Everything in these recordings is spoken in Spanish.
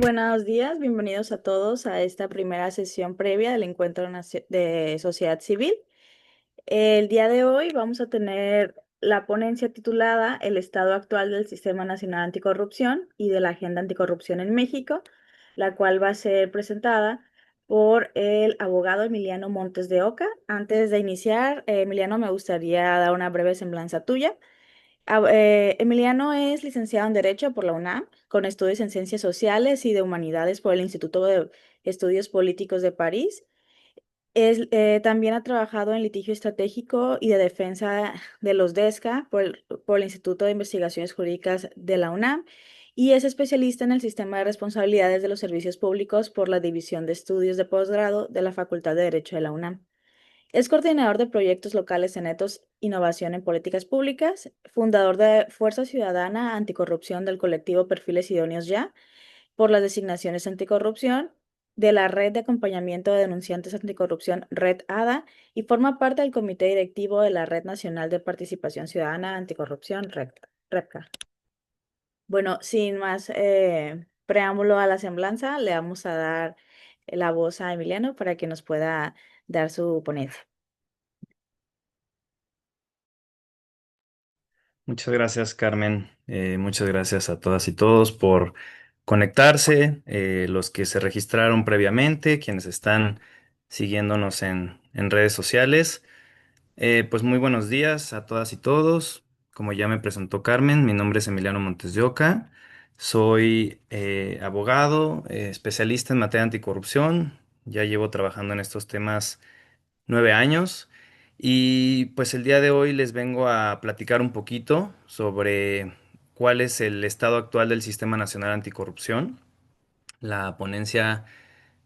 Buenos días, bienvenidos a todos a esta primera sesión previa del Encuentro de Sociedad Civil. El día de hoy vamos a tener la ponencia titulada El estado actual del Sistema Nacional Anticorrupción y de la Agenda Anticorrupción en México, la cual va a ser presentada por el abogado Emiliano Montes de Oca. Antes de iniciar, Emiliano, me gustaría dar una breve semblanza tuya. Emiliano es licenciado en Derecho por la UNAM, con estudios en Ciencias Sociales y de Humanidades por el Instituto de Estudios Políticos de París. También ha trabajado en litigio estratégico y de defensa de los DESCA por el Instituto de Investigaciones Jurídicas de la UNAM y es especialista en el sistema de responsabilidades de los servicios públicos por la División de Estudios de Posgrado de la Facultad de Derecho de la UNAM. Es coordinador de proyectos locales en Etos Innovación en Políticas Públicas, fundador de Fuerza Ciudadana Anticorrupción del colectivo Perfiles Idóneos Ya, por las designaciones anticorrupción, de la Red de Acompañamiento de Denunciantes Anticorrupción, Red ADA, y forma parte del Comité Directivo de la Red Nacional de Participación Ciudadana Anticorrupción, REPCA. Bueno, sin más preámbulo a la semblanza, le vamos a dar la voz a Emiliano para que nos pueda dar su ponencia. Muchas gracias, Carmen. Muchas gracias a todas y todos por conectarse, los que se registraron previamente, quienes están siguiéndonos en redes sociales. Pues muy buenos días a todas y todos. Como ya me presentó Carmen, mi nombre es Emiliano Montes de Oca. Soy abogado, especialista en materia anticorrupción. Ya llevo trabajando en estos temas 9 años. Y pues el día de hoy les vengo a platicar un poquito sobre cuál es el estado actual del Sistema Nacional Anticorrupción. La ponencia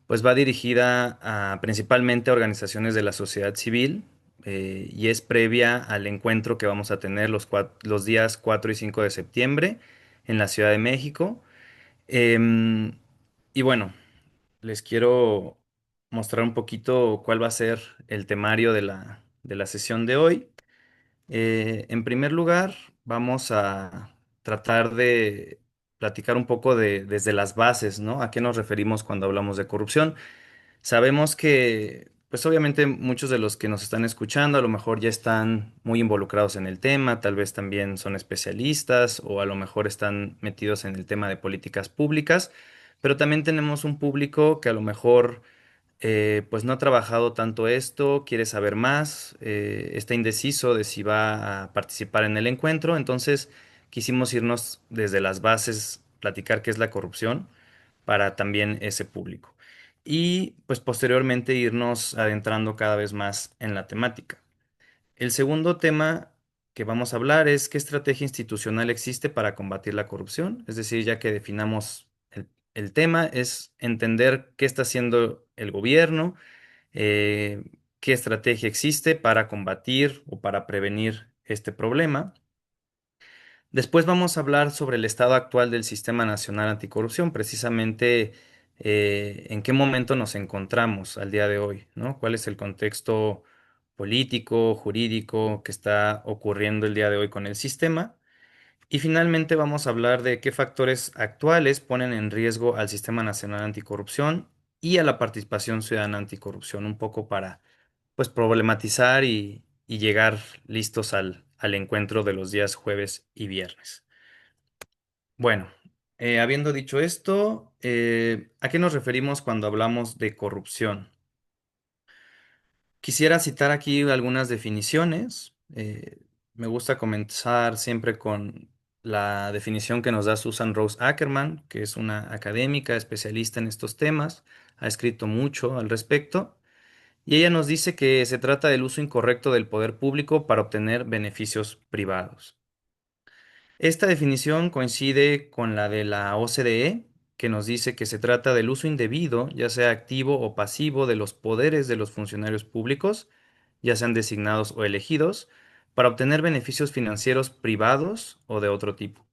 pues va dirigida principalmente a organizaciones de la sociedad civil y es previa al encuentro que vamos a tener los días 4 y 5 de septiembre en la Ciudad de México. Em, y bueno, les quiero mostrar un poquito cuál va a ser el temario de la sesión de hoy. En primer lugar, vamos a tratar de platicar un poco desde las bases, ¿no? ¿A qué nos referimos cuando hablamos de corrupción? Sabemos que, pues obviamente muchos de los que nos están escuchando a lo mejor ya están muy involucrados en el tema, tal vez también son especialistas o a lo mejor están metidos en el tema de políticas públicas, pero también tenemos un público que a lo mejor pues no ha trabajado tanto esto, quiere saber más, está indeciso de si va a participar en el encuentro, entonces quisimos irnos desde las bases, platicar qué es la corrupción para también ese público. Y pues posteriormente irnos adentrando cada vez más en la temática. El segundo tema que vamos a hablar es qué estrategia institucional existe para combatir la corrupción. Es decir, ya que definamos el tema, es entender qué está haciendo el gobierno, eh, qué estrategia existe para combatir o para prevenir este problema. Después vamos a hablar sobre el estado actual del Sistema Nacional Anticorrupción, precisamente en qué momento nos encontramos al día de hoy, ¿no? ¿Cuál es el contexto político, jurídico que está ocurriendo el día de hoy con el sistema? Y finalmente vamos a hablar de qué factores actuales ponen en riesgo al Sistema Nacional Anticorrupción y a la participación ciudadana anticorrupción, un poco para pues problematizar y llegar listos al encuentro de los días jueves y viernes. Bueno, habiendo dicho esto, ¿a qué nos referimos cuando hablamos de corrupción? Quisiera citar aquí algunas definiciones. Me gusta comenzar siempre con la definición que nos da Susan Rose Ackerman, que es una académica especialista en estos temas, ha escrito mucho al respecto, y ella nos dice que se trata del uso incorrecto del poder público para obtener beneficios privados. Esta definición coincide con la de la OCDE, que nos dice que se trata del uso indebido, ya sea activo o pasivo, de los poderes de los funcionarios públicos, ya sean designados o elegidos, para obtener beneficios financieros privados o de otro tipo.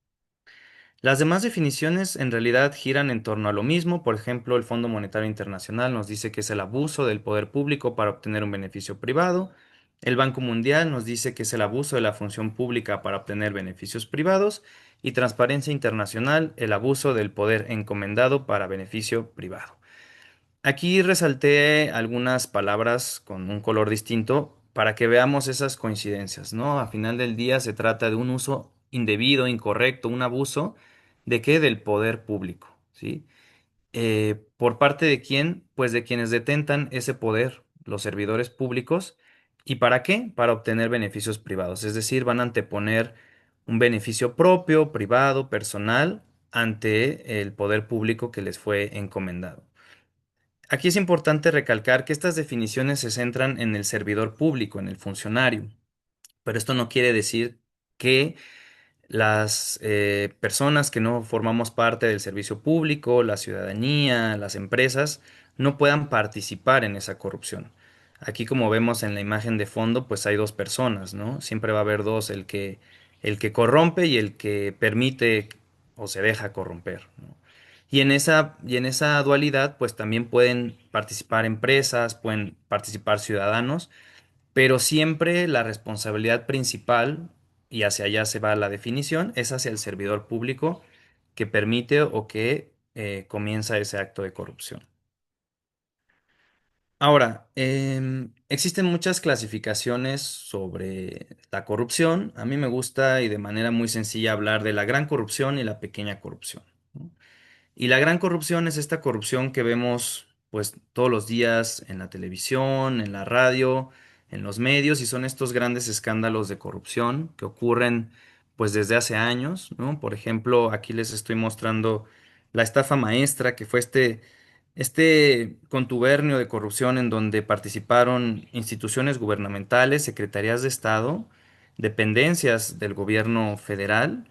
Las demás definiciones en realidad giran en torno a lo mismo. Por ejemplo, el Fondo Monetario Internacional nos dice que es el abuso del poder público para obtener un beneficio privado. El Banco Mundial nos dice que es el abuso de la función pública para obtener beneficios privados. y transparencia internacional, el abuso del poder encomendado para beneficio privado. Aquí resalté algunas palabras con un color distinto para que veamos esas coincidencias, ¿no? A final del día se trata de un uso indebido, incorrecto, un abuso ¿de qué? Del poder público, ¿sí? ¿Por parte de quién? Pues de quienes detentan ese poder, los servidores públicos. ¿Y para qué? Para obtener beneficios privados. Es decir, van a anteponer un beneficio propio, privado, personal, ante el poder público que les fue encomendado. Aquí es importante recalcar que estas definiciones se centran en el servidor público, en el funcionario, pero esto no quiere decir que las personas que no formamos parte del servicio público, la ciudadanía, las empresas, no puedan participar en esa corrupción. Aquí, como vemos en la imagen de fondo, pues hay dos personas, ¿no? Siempre va a haber dos, el que corrompe y el que permite o se deja corromper, ¿no? Y en esa dualidad, pues también pueden participar empresas, pueden participar ciudadanos, pero siempre la responsabilidad principal, y hacia allá se va la definición, es hacia el servidor público que permite o que comienza ese acto de corrupción. Ahora, existen muchas clasificaciones sobre la corrupción. A mí me gusta y de manera muy sencilla hablar de la gran corrupción y la pequeña corrupción, ¿no? Y la gran corrupción es esta corrupción que vemos pues todos los días en la televisión, en la radio, en los medios, y son estos grandes escándalos de corrupción que ocurren pues desde hace años, ¿no? Por ejemplo, aquí les estoy mostrando la estafa maestra, que fue este contubernio de corrupción en donde participaron instituciones gubernamentales, secretarías de Estado, dependencias del gobierno federal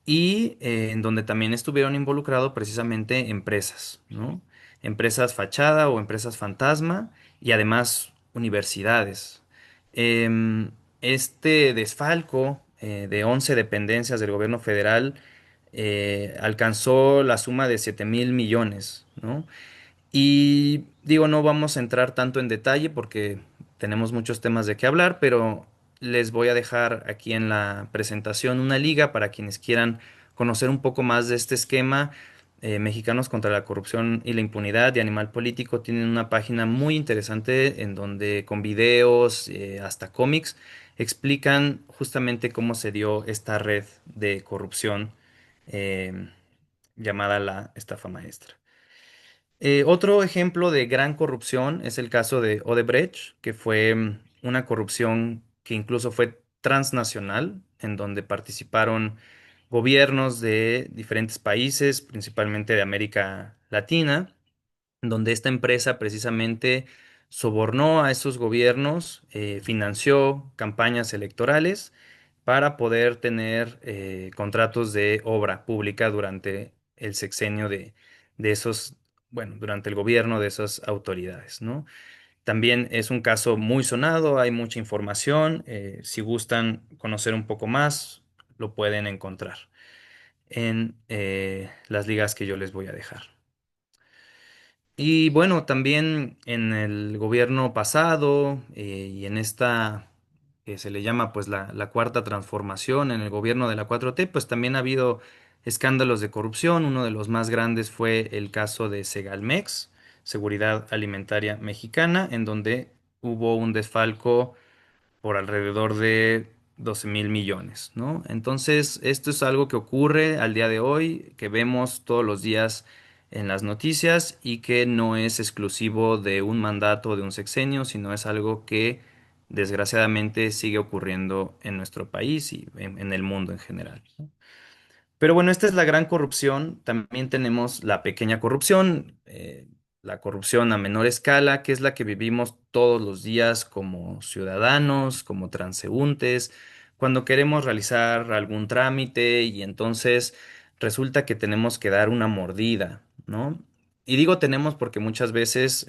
y en donde también estuvieron involucrados precisamente empresas, ¿no? Empresas fachada o empresas fantasma y además universidades. Este desfalco de 11 dependencias del gobierno federal alcanzó la suma de 7.000 millones, ¿no? Y digo, no vamos a entrar tanto en detalle porque tenemos muchos temas de qué hablar, pero les voy a dejar aquí en la presentación una liga para quienes quieran conocer un poco más de este esquema. Mexicanos contra la corrupción y la impunidad y Animal Político tienen una página muy interesante en donde con videos, hasta cómics, explican justamente cómo se dio esta red de corrupción eh, llamada la estafa maestra. Otro ejemplo de gran corrupción es el caso de Odebrecht, que fue una corrupción que incluso fue transnacional, en donde participaron gobiernos de diferentes países, principalmente de América Latina, donde esta empresa precisamente sobornó a esos gobiernos, financió campañas electorales para poder tener contratos de obra pública durante el sexenio de esos, bueno, durante el gobierno de esas autoridades, ¿no? También es un caso muy sonado, hay mucha información, si gustan conocer un poco más, lo pueden encontrar en las ligas que yo les voy a dejar. Y bueno, también en el gobierno pasado y en esta que se le llama pues la cuarta transformación en el gobierno de la 4T, pues también ha habido escándalos de corrupción. Uno de los más grandes fue el caso de Segalmex, Seguridad Alimentaria Mexicana, en donde hubo un desfalco por alrededor de 12.000 millones, ¿no? Entonces, esto es algo que ocurre al día de hoy, que vemos todos los días en las noticias y que no es exclusivo de un mandato o de un sexenio, sino es algo que desgraciadamente sigue ocurriendo en nuestro país y en el mundo en general, ¿no? Pero bueno, esta es la gran corrupción. También tenemos la pequeña corrupción, la corrupción a menor escala, que es la que vivimos todos los días como ciudadanos, como transeúntes, cuando queremos realizar algún trámite y entonces resulta que tenemos que dar una mordida, ¿no? Y digo tenemos porque muchas veces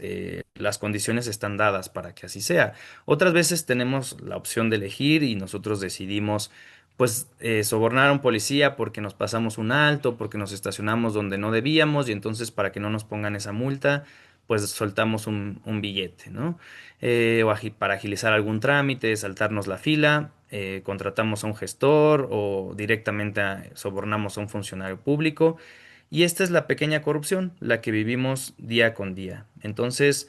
las condiciones están dadas para que así sea. Otras veces tenemos la opción de elegir y nosotros decidimos pues sobornar a un policía porque nos pasamos un alto, porque nos estacionamos donde no debíamos y entonces para que no nos pongan esa multa, pues soltamos un billete, ¿no? Para agilizar algún trámite, saltarnos la fila, contratamos a un gestor o directamente sobornamos a un funcionario público. Y esta es la pequeña corrupción, la que vivimos día con día. Entonces,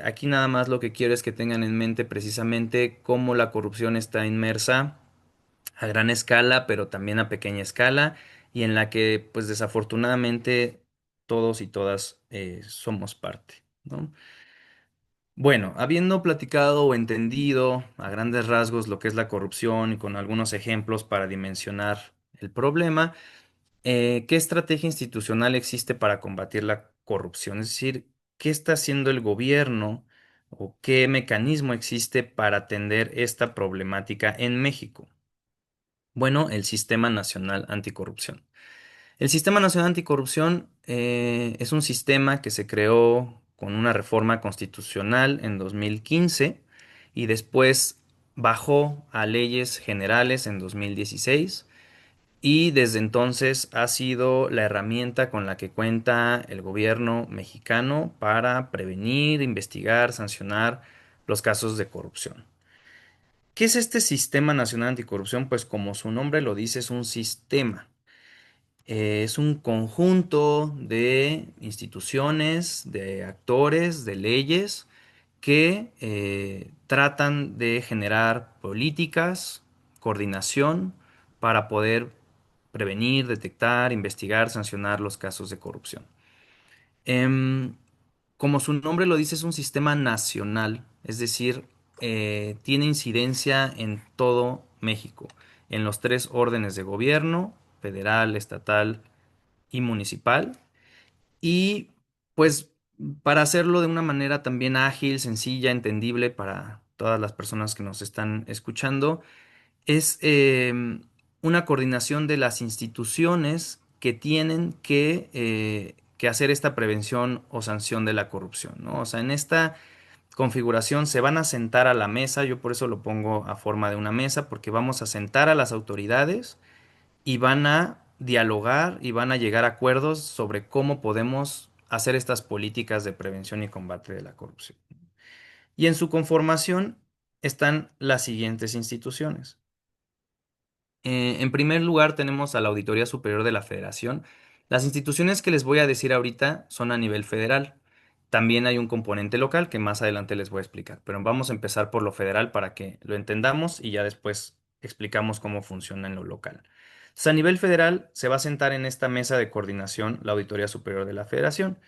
aquí nada más lo que quiero es que tengan en mente precisamente cómo la corrupción está inmersa a gran escala, pero también a pequeña escala, y en la que, pues desafortunadamente, todos y todas somos parte, ¿no? Bueno, habiendo platicado o entendido a grandes rasgos lo que es la corrupción y con algunos ejemplos para dimensionar el problema, ¿qué estrategia institucional existe para combatir la corrupción? Es decir, ¿qué está haciendo el gobierno o qué mecanismo existe para atender esta problemática en México? Bueno, el Sistema Nacional Anticorrupción. El Sistema Nacional Anticorrupción es un sistema que se creó con una reforma constitucional en 2015 y después bajó a leyes generales en 2016 y desde entonces ha sido la herramienta con la que cuenta el gobierno mexicano para prevenir, investigar, sancionar los casos de corrupción. ¿Qué es este Sistema Nacional Anticorrupción? Pues como su nombre lo dice, es un sistema. Es un conjunto de instituciones, de actores, de leyes que tratan de generar políticas, coordinación para poder prevenir, detectar, investigar, sancionar los casos de corrupción. Em, Como su nombre lo dice, es un sistema nacional, es decir, tiene incidencia en todo México, en los tres órdenes de gobierno, federal, estatal y municipal. Y pues para hacerlo de una manera también ágil, sencilla, entendible para todas las personas que nos están escuchando, es una coordinación de las instituciones que tienen que hacer esta prevención o sanción de la corrupción, ¿no? O sea, en esta configuración se van a sentar a la mesa, yo por eso lo pongo a forma de una mesa, porque vamos a sentar a las autoridades y van a dialogar y van a llegar a acuerdos sobre cómo podemos hacer estas políticas de prevención y combate de la corrupción. Y en su conformación están las siguientes instituciones. En primer lugar, tenemos a la Auditoría Superior de la Federación. Las instituciones que les voy a decir ahorita son a nivel federal. También hay un componente local que más adelante les voy a explicar, pero vamos a empezar por lo federal para que lo entendamos y ya después explicamos cómo funciona en lo local. Entonces, a nivel federal se va a sentar en esta mesa de coordinación la Auditoría Superior de la Federación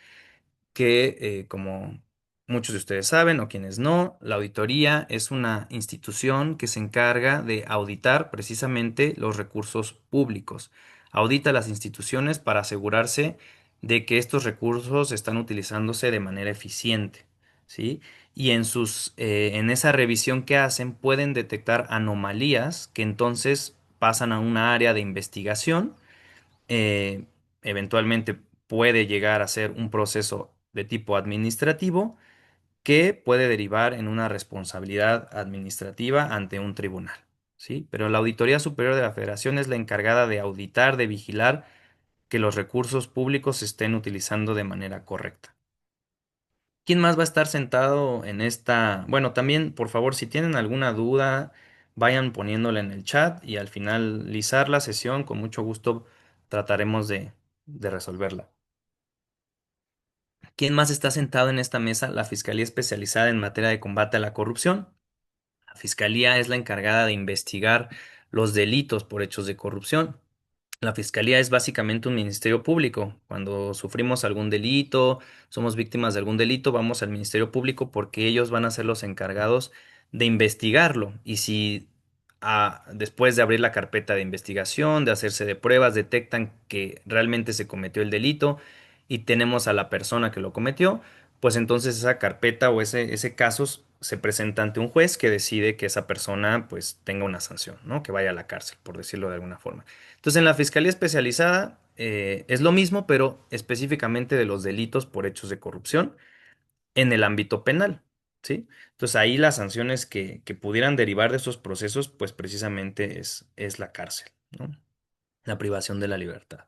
que, como muchos de ustedes saben o quienes no, la auditoría es una institución que se encarga de auditar precisamente los recursos públicos. Audita las instituciones para asegurarse de que estos recursos están utilizándose de manera eficiente, ¿sí? Y en esa revisión que hacen pueden detectar anomalías que entonces pasan a una área de investigación, eh, eventualmente puede llegar a ser un proceso de tipo administrativo que puede derivar en una responsabilidad administrativa ante un tribunal, ¿sí? Pero la Auditoría Superior de la Federación es la encargada de auditar, de vigilar que los recursos públicos se estén utilizando de manera correcta. ¿Quién más va a estar sentado en esta? Bueno, también, por favor, si tienen alguna duda, vayan poniéndola en el chat y al finalizar la sesión, con mucho gusto trataremos de resolverla. ¿Quién más está sentado en esta mesa? La Fiscalía Especializada en Materia de Combate a la Corrupción. La Fiscalía es la encargada de investigar los delitos por hechos de corrupción. La fiscalía es básicamente un ministerio público. Cuando sufrimos algún delito, somos víctimas de algún delito, vamos al ministerio público porque ellos van a ser los encargados de investigarlo. Y si después de abrir la carpeta de investigación, de hacerse de pruebas, detectan que realmente se cometió el delito y tenemos a la persona que lo cometió, pues entonces esa carpeta o ese caso se presenta ante un juez que decide que esa persona pues tenga una sanción, ¿no? Que vaya a la cárcel, por decirlo de alguna forma. Entonces, en la Fiscalía Especializada es lo mismo, pero específicamente de los delitos por hechos de corrupción en el ámbito penal, ¿sí? Entonces, ahí las sanciones que pudieran derivar de esos procesos, pues precisamente es la cárcel, ¿no? La privación de la libertad.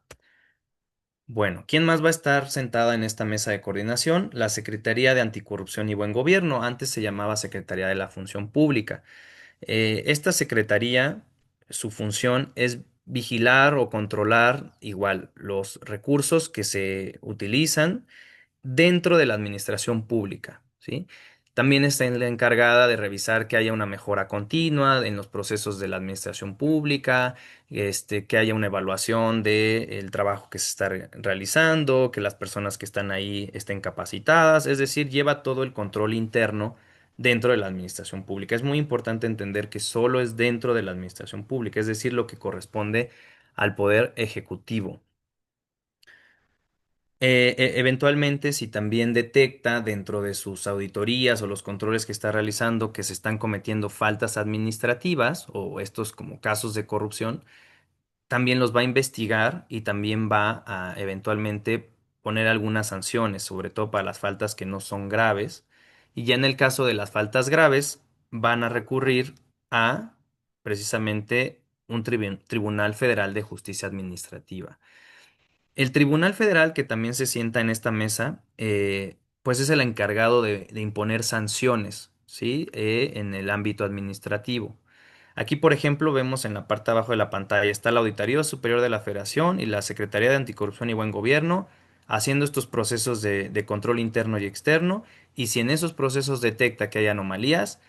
Bueno, ¿quién más va a estar sentada en esta mesa de coordinación? La Secretaría de Anticorrupción y Buen Gobierno, antes se llamaba Secretaría de la Función Pública. Esta secretaría, su función es vigilar o controlar igual los recursos que se utilizan dentro de la administración pública, ¿sí? También está la encargada de revisar que haya una mejora continua en los procesos de la administración pública, que haya una evaluación del trabajo que se está realizando, que las personas que están ahí estén capacitadas, es decir, lleva todo el control interno dentro de la administración pública. Es muy importante entender que solo es dentro de la administración pública, es decir, lo que corresponde al poder ejecutivo. Eventualmente, si también detecta dentro de sus auditorías o los controles que está realizando que se están cometiendo faltas administrativas o estos como casos de corrupción, también los va a investigar y también va a eventualmente poner algunas sanciones, sobre todo para las faltas que no son graves. Y ya en el caso de las faltas graves, van a recurrir a precisamente un Tribunal Federal de Justicia Administrativa. El Tribunal Federal, que también se sienta en esta mesa, pues es el encargado de imponer sanciones, ¿sí? En el ámbito administrativo. Aquí, por ejemplo, vemos en la parte de abajo de la pantalla está la Auditoría Superior de la Federación y la Secretaría de Anticorrupción y Buen Gobierno haciendo estos procesos de control interno y externo. Y si en esos procesos detecta que hay anomalías,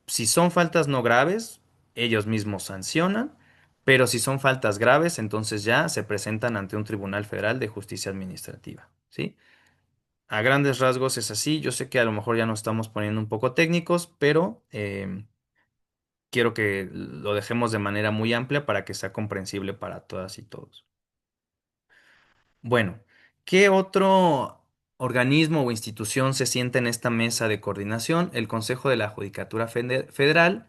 si son faltas no graves, ellos mismos sancionan, pero si son faltas graves, entonces ya se presentan ante un Tribunal Federal de Justicia Administrativa, ¿sí? A grandes rasgos es así. Yo sé que a lo mejor ya nos estamos poniendo un poco técnicos, pero quiero que lo dejemos de manera muy amplia para que sea comprensible para todas y todos. Bueno, ¿qué otro organismo o institución se sienta en esta mesa de coordinación? El Consejo de la Judicatura Federal,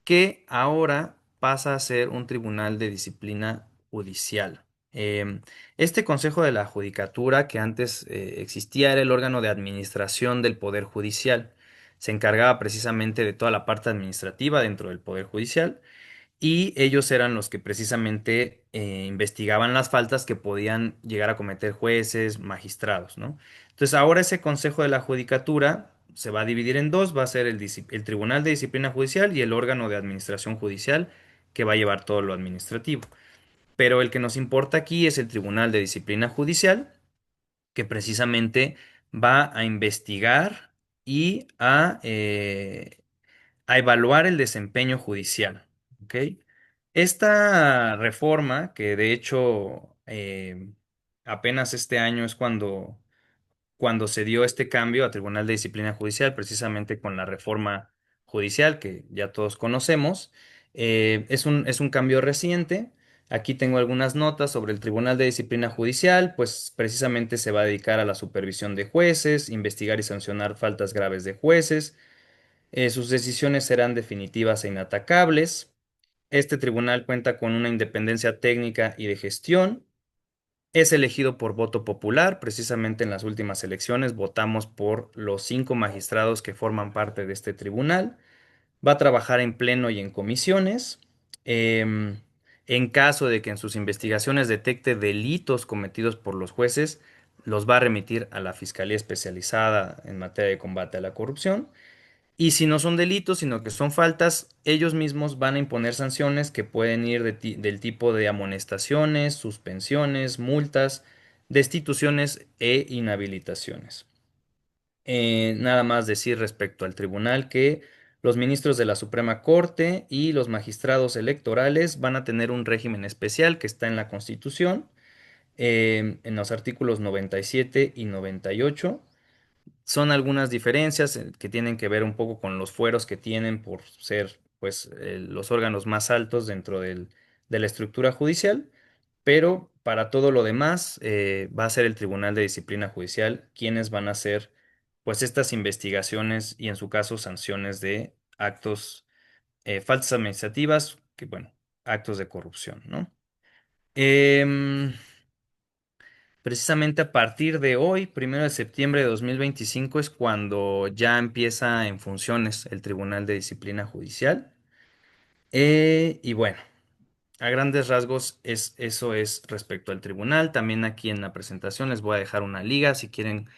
que ahora pasa a ser un tribunal de disciplina judicial. Este Consejo de la Judicatura, que antes existía, era el órgano de administración del Poder Judicial. Se encargaba precisamente de toda la parte administrativa dentro del Poder Judicial y ellos eran los que precisamente investigaban las faltas que podían llegar a cometer jueces, magistrados, ¿no? Entonces ahora ese Consejo de la Judicatura se va a dividir en dos, va a ser el Tribunal de Disciplina Judicial y el órgano de administración judicial que va a llevar todo lo administrativo. Pero el que nos importa aquí es el Tribunal de Disciplina Judicial, que precisamente va a investigar y a evaluar el desempeño judicial. ¿Ok? Esta reforma, que de hecho apenas este año es cuando se dio este cambio a Tribunal de Disciplina Judicial, precisamente con la reforma judicial que ya todos conocemos, es un cambio reciente. Aquí tengo algunas notas sobre el Tribunal de Disciplina Judicial, pues precisamente se va a dedicar a la supervisión de jueces, investigar y sancionar faltas graves de jueces. Sus decisiones serán definitivas e inatacables. Este tribunal cuenta con una independencia técnica y de gestión. Es elegido por voto popular. Precisamente en las últimas elecciones votamos por los 5 magistrados que forman parte de este tribunal. Va a trabajar en pleno y en comisiones. Em, en caso de que en sus investigaciones detecte delitos cometidos por los jueces, los va a remitir a la Fiscalía Especializada en materia de combate a la corrupción. Y si no son delitos, sino que son faltas, ellos mismos van a imponer sanciones que pueden ir del tipo de amonestaciones, suspensiones, multas, destituciones e inhabilitaciones. Nada más decir respecto al tribunal que los ministros de la Suprema Corte y los magistrados electorales van a tener un régimen especial que está en la Constitución, en los artículos 97 y 98. Son algunas diferencias que tienen que ver un poco con los fueros que tienen por ser, pues, los órganos más altos dentro de la estructura judicial, pero para todo lo demás va a ser el Tribunal de Disciplina Judicial quienes van a hacer, pues, estas investigaciones y en su caso sanciones de actos, faltas administrativas, que bueno, actos de corrupción, ¿no? Em, Precisamente a partir de hoy, 1 de septiembre de 2025, es cuando ya empieza en funciones el Tribunal de Disciplina Judicial. Y bueno, a grandes rasgos eso es respecto al tribunal. También aquí en la presentación les voy a dejar una liga si quieren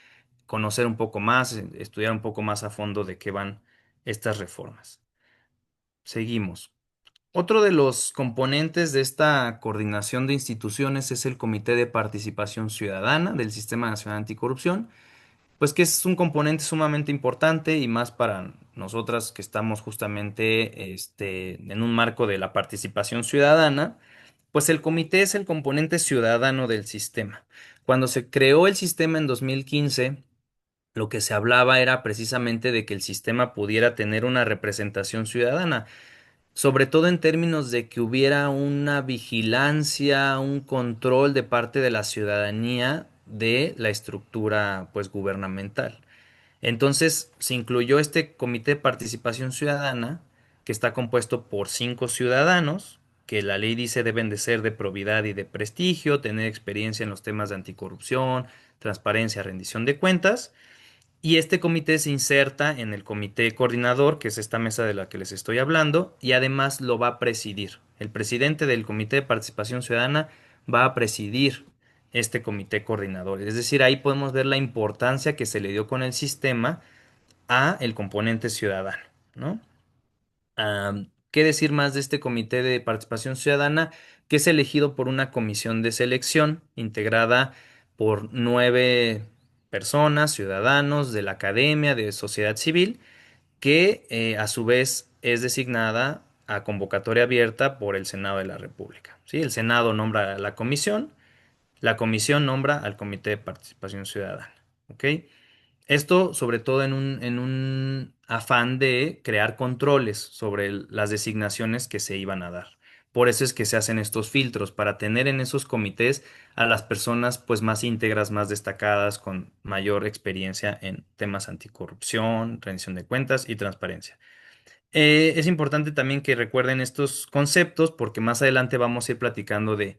conocer un poco más, estudiar un poco más a fondo de qué van estas reformas. Seguimos. Otro de los componentes de esta coordinación de instituciones es el Comité de Participación Ciudadana del Sistema Nacional Anticorrupción, pues que es un componente sumamente importante y más para nosotras que estamos justamente en un marco de la participación ciudadana, pues el comité es el componente ciudadano del sistema. Cuando se creó el sistema en 2015, lo que se hablaba era precisamente de que el sistema pudiera tener una representación ciudadana, sobre todo en términos de que hubiera una vigilancia, un control de parte de la ciudadanía de la estructura pues gubernamental. Entonces se incluyó este Comité de Participación Ciudadana, que está compuesto por 5 ciudadanos, que la ley dice deben de ser de probidad y de prestigio, tener experiencia en los temas de anticorrupción, transparencia, rendición de cuentas, y este comité se inserta en el comité coordinador, que es esta mesa de la que les estoy hablando, y además lo va a presidir. El presidente del Comité de Participación Ciudadana va a presidir este comité coordinador. Es decir, ahí podemos ver la importancia que se le dio con el sistema a el componente ciudadano, ¿no? ¿Qué decir más de este comité de participación ciudadana? Que es elegido por una comisión de selección integrada por 9 personas, ciudadanos de la academia, de sociedad civil, que a su vez es designada a convocatoria abierta por el Senado de la República. ¿Sí? El Senado nombra a la comisión nombra al comité de participación ciudadana. ¿Ok? Esto sobre todo en un afán de crear controles sobre las designaciones que se iban a dar. Por eso es que se hacen estos filtros, para tener en esos comités a las personas pues más íntegras, más destacadas, con mayor experiencia en temas anticorrupción, rendición de cuentas y transparencia. Es importante también que recuerden estos conceptos porque más adelante vamos a ir platicando de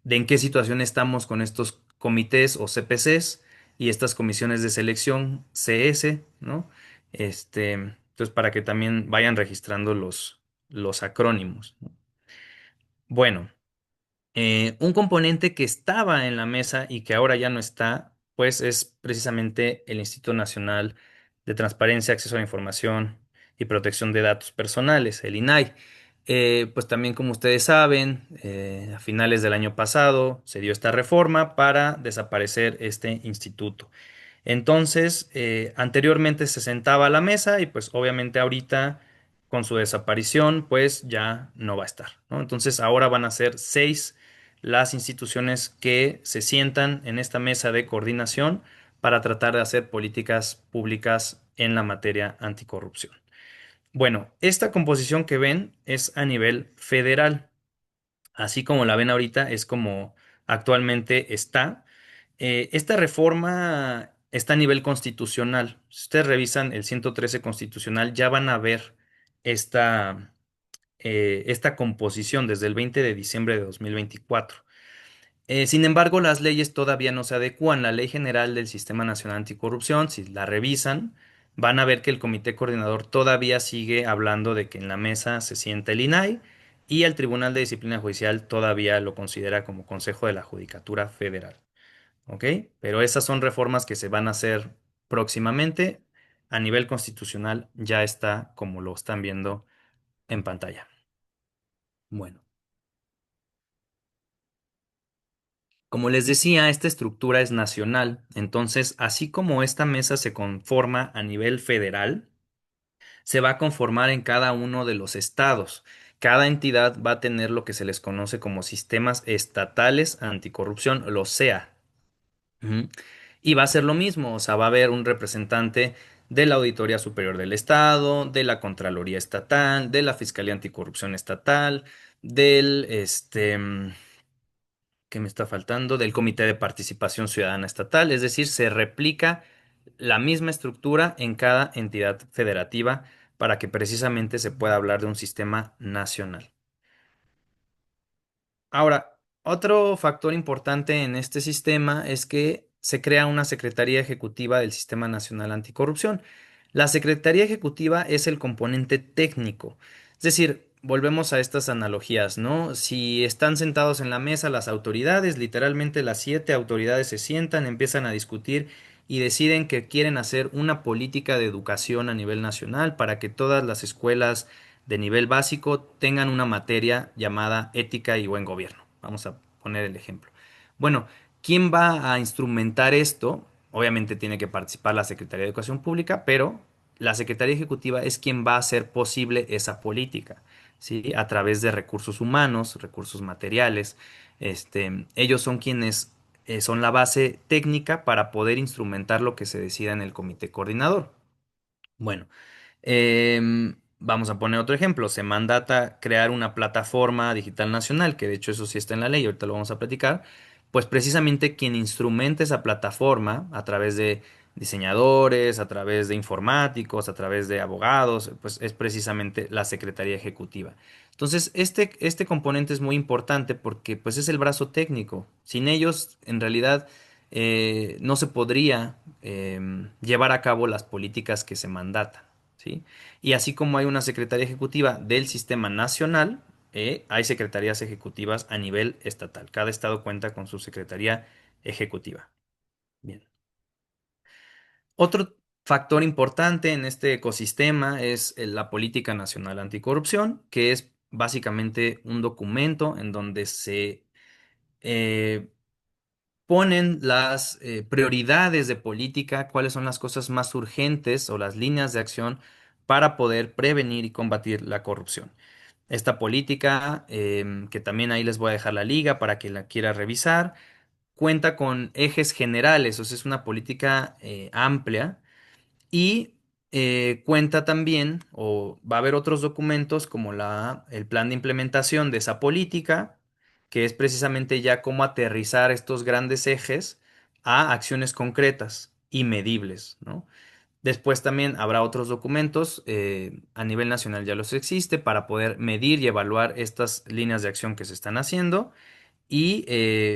en qué situación estamos con estos comités o CPCs y estas comisiones de selección CS, ¿no? Entonces, para que también vayan registrando los acrónimos, ¿no? Bueno. Un componente que estaba en la mesa y que ahora ya no está, pues es precisamente el Instituto Nacional de Transparencia, Acceso a la Información y Protección de Datos Personales, el INAI. Pues también, como ustedes saben, a finales del año pasado se dio esta reforma para desaparecer este instituto. Entonces, anteriormente se sentaba a la mesa y pues obviamente ahorita con su desaparición pues ya no va a estar, ¿no? Entonces ahora van a ser 6 las instituciones que se sientan en esta mesa de coordinación para tratar de hacer políticas públicas en la materia anticorrupción. Bueno, esta composición que ven es a nivel federal. Así como la ven ahorita, es como actualmente está. Esta reforma está a nivel constitucional. Si ustedes revisan el 113 constitucional, ya van a ver esta composición desde el 20 de diciembre de 2024. Sin embargo, las leyes todavía no se adecúan. La Ley General del Sistema Nacional Anticorrupción, si la revisan, van a ver que el Comité Coordinador todavía sigue hablando de que en la mesa se sienta el INAI y el Tribunal de Disciplina Judicial todavía lo considera como Consejo de la Judicatura Federal. ¿Ok? Pero esas son reformas que se van a hacer próximamente. A nivel constitucional ya está como lo están viendo en pantalla. Bueno. Como les decía, esta estructura es nacional, entonces, así como esta mesa se conforma a nivel federal, se va a conformar en cada uno de los estados. Cada entidad va a tener lo que se les conoce como sistemas estatales anticorrupción, los SEA. Ujú. Y va a ser lo mismo, o sea, va a haber un representante de la Auditoría Superior del Estado, de la Contraloría Estatal, de la Fiscalía Anticorrupción Estatal, del, ¿qué me está faltando? Del Comité de Participación Ciudadana Estatal, es decir, se replica la misma estructura en cada entidad federativa para que precisamente se pueda hablar de un sistema nacional. Ahora, otro factor importante en este sistema es que se crea una Secretaría Ejecutiva del Sistema Nacional Anticorrupción. La Secretaría Ejecutiva es el componente técnico, es decir, volvemos a estas analogías, ¿no? Si están sentados en la mesa las autoridades, literalmente las 7 autoridades se sientan, empiezan a discutir y deciden que quieren hacer una política de educación a nivel nacional para que todas las escuelas de nivel básico tengan una materia llamada ética y buen gobierno. Vamos a poner el ejemplo. Bueno, ¿quién va a instrumentar esto? Obviamente tiene que participar la Secretaría de Educación Pública, pero la Secretaría Ejecutiva es quien va a hacer posible esa política. ¿Sí? A través de recursos humanos, recursos materiales. Ellos son quienes son la base técnica para poder instrumentar lo que se decida en el comité coordinador. Bueno, vamos a poner otro ejemplo. Se mandata crear una plataforma digital nacional, que de hecho eso sí está en la ley, ahorita lo vamos a platicar. Pues precisamente quien instrumenta esa plataforma a través de diseñadores, a través de informáticos, a través de abogados, pues es precisamente la Secretaría Ejecutiva. Entonces, este componente es muy importante porque pues es el brazo técnico. Sin ellos, en realidad, no se podría llevar a cabo las políticas que se mandatan. ¿Sí? Y así como hay una secretaría ejecutiva del sistema nacional, hay secretarías ejecutivas a nivel estatal. Cada estado cuenta con su secretaría ejecutiva. Bien. Otro factor importante en este ecosistema es la Política Nacional Anticorrupción, que es básicamente un documento en donde se eh, ponen las prioridades de política, cuáles son las cosas más urgentes o las líneas de acción para poder prevenir y combatir la corrupción. Esta política, que también ahí les voy a dejar la liga para que la quiera revisar, cuenta con ejes generales, o sea, es una política amplia y cuenta también, o va a haber otros documentos como el plan de implementación de esa política, que es precisamente ya cómo aterrizar estos grandes ejes a acciones concretas y medibles, ¿no? Después también habrá otros documentos, a nivel nacional ya los existe, para poder medir y evaluar estas líneas de acción que se están haciendo. Y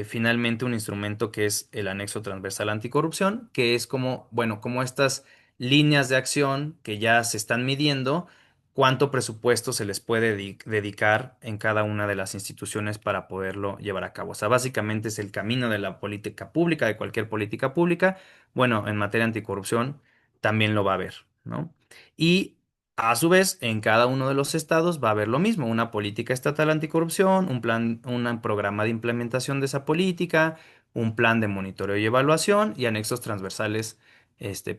finalmente un instrumento que es el anexo transversal anticorrupción, que es como, bueno, como estas líneas de acción que ya se están midiendo, cuánto presupuesto se les puede dedicar en cada una de las instituciones para poderlo llevar a cabo. O sea, básicamente es el camino de la política pública, de cualquier política pública. Bueno, en materia anticorrupción también lo va a haber, ¿no? Y a su vez, en cada uno de los estados va a haber lo mismo, una política estatal anticorrupción, un plan, un programa de implementación de esa política, un plan de monitoreo y evaluación y anexos transversales,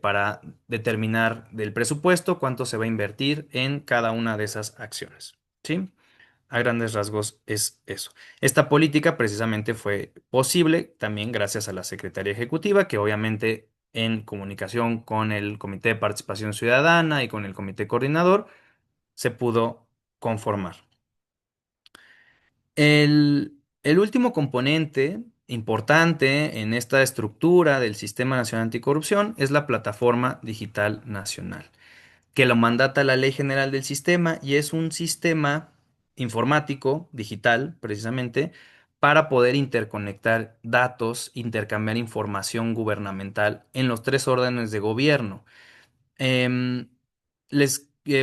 para determinar del presupuesto cuánto se va a invertir en cada una de esas acciones. ¿Sí? A grandes rasgos es eso. Esta política precisamente fue posible también gracias a la Secretaría Ejecutiva, que obviamente en comunicación con el Comité de Participación Ciudadana y con el Comité Coordinador se pudo conformar. El último componente importante en esta estructura del Sistema Nacional Anticorrupción es la Plataforma Digital Nacional, que lo mandata la Ley General del Sistema y es un sistema informático, digital, precisamente, para poder interconectar datos, intercambiar información gubernamental en los 3 órdenes de gobierno. Em,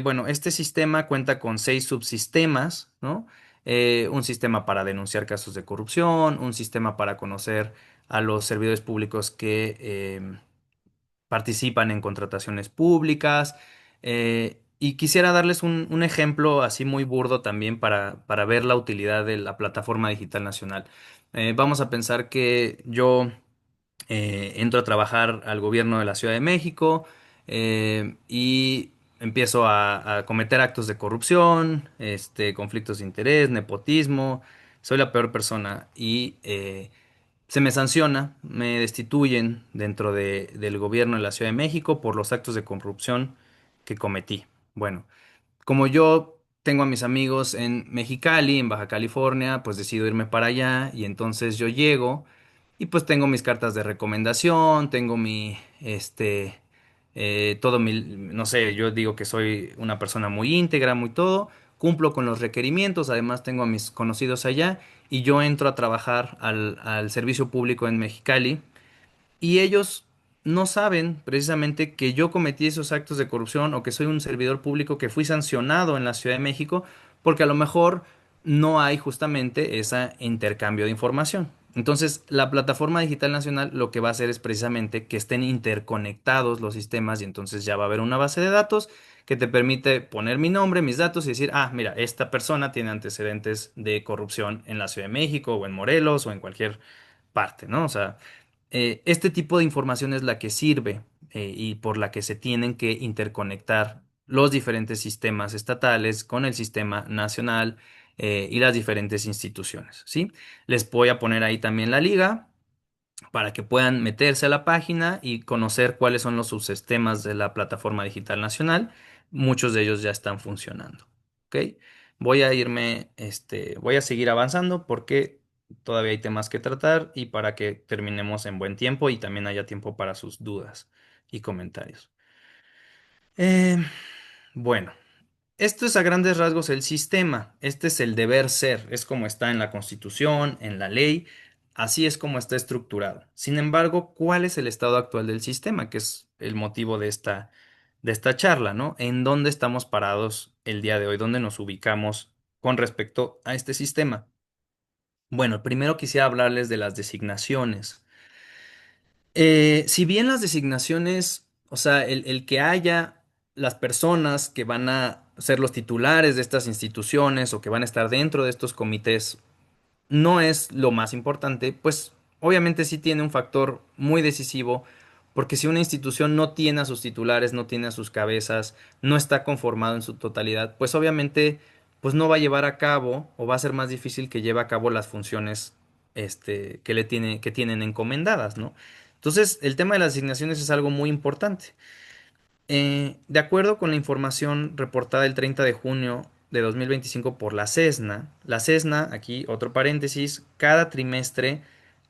bueno, este sistema cuenta con 6 subsistemas, ¿no? Un sistema para denunciar casos de corrupción, un sistema para conocer a los servidores públicos que participan en contrataciones públicas. Y quisiera darles un ejemplo así muy burdo también para ver la utilidad de la Plataforma Digital Nacional. Vamos a pensar que yo entro a trabajar al gobierno de la Ciudad de México, y empiezo a cometer actos de corrupción, conflictos de interés, nepotismo. Soy la peor persona y se me sanciona, me destituyen dentro del gobierno de la Ciudad de México por los actos de corrupción que cometí. Bueno, como yo tengo a mis amigos en Mexicali, en Baja California, pues decido irme para allá y entonces yo llego y pues tengo mis cartas de recomendación, tengo todo no sé, yo digo que soy una persona muy íntegra, muy todo, cumplo con los requerimientos, además tengo a mis conocidos allá y yo entro a trabajar al servicio público en Mexicali y ellos no saben precisamente que yo cometí esos actos de corrupción o que soy un servidor público que fui sancionado en la Ciudad de México porque a lo mejor no hay justamente ese intercambio de información. Entonces, la plataforma digital nacional lo que va a hacer es precisamente que estén interconectados los sistemas y entonces ya va a haber una base de datos que te permite poner mi nombre, mis datos y decir, ah, mira, esta persona tiene antecedentes de corrupción en la Ciudad de México o en Morelos o en cualquier parte, ¿no? O sea, este tipo de información es la que sirve y por la que se tienen que interconectar los diferentes sistemas estatales con el sistema nacional y las diferentes instituciones, ¿sí? Les voy a poner ahí también la liga para que puedan meterse a la página y conocer cuáles son los subsistemas de la plataforma digital nacional. Muchos de ellos ya están funcionando. ¿Ok? Voy a seguir avanzando porque todavía hay temas que tratar y para que terminemos en buen tiempo y también haya tiempo para sus dudas y comentarios. Eh, bueno. Esto es a grandes rasgos el sistema. Este es el deber ser. Es como está en la Constitución, en la ley. Así es como está estructurado. Sin embargo, ¿cuál es el estado actual del sistema? Que es el motivo de esta charla, ¿no? ¿En dónde estamos parados el día de hoy? ¿Dónde nos ubicamos con respecto a este sistema? Bueno, primero quisiera hablarles de las designaciones. Si bien las designaciones, o sea, el que haya las personas que van a ser los titulares de estas instituciones o que van a estar dentro de estos comités no es lo más importante, pues obviamente sí tiene un factor muy decisivo, porque si una institución no tiene a sus titulares, no tiene a sus cabezas, no está conformado en su totalidad, pues obviamente pues no va a llevar a cabo o va a ser más difícil que lleve a cabo las funciones que tienen encomendadas, ¿no? Entonces, el tema de las asignaciones es algo muy importante. De acuerdo con la información reportada el 30 de junio de 2025 por la CESNA, aquí otro paréntesis, cada trimestre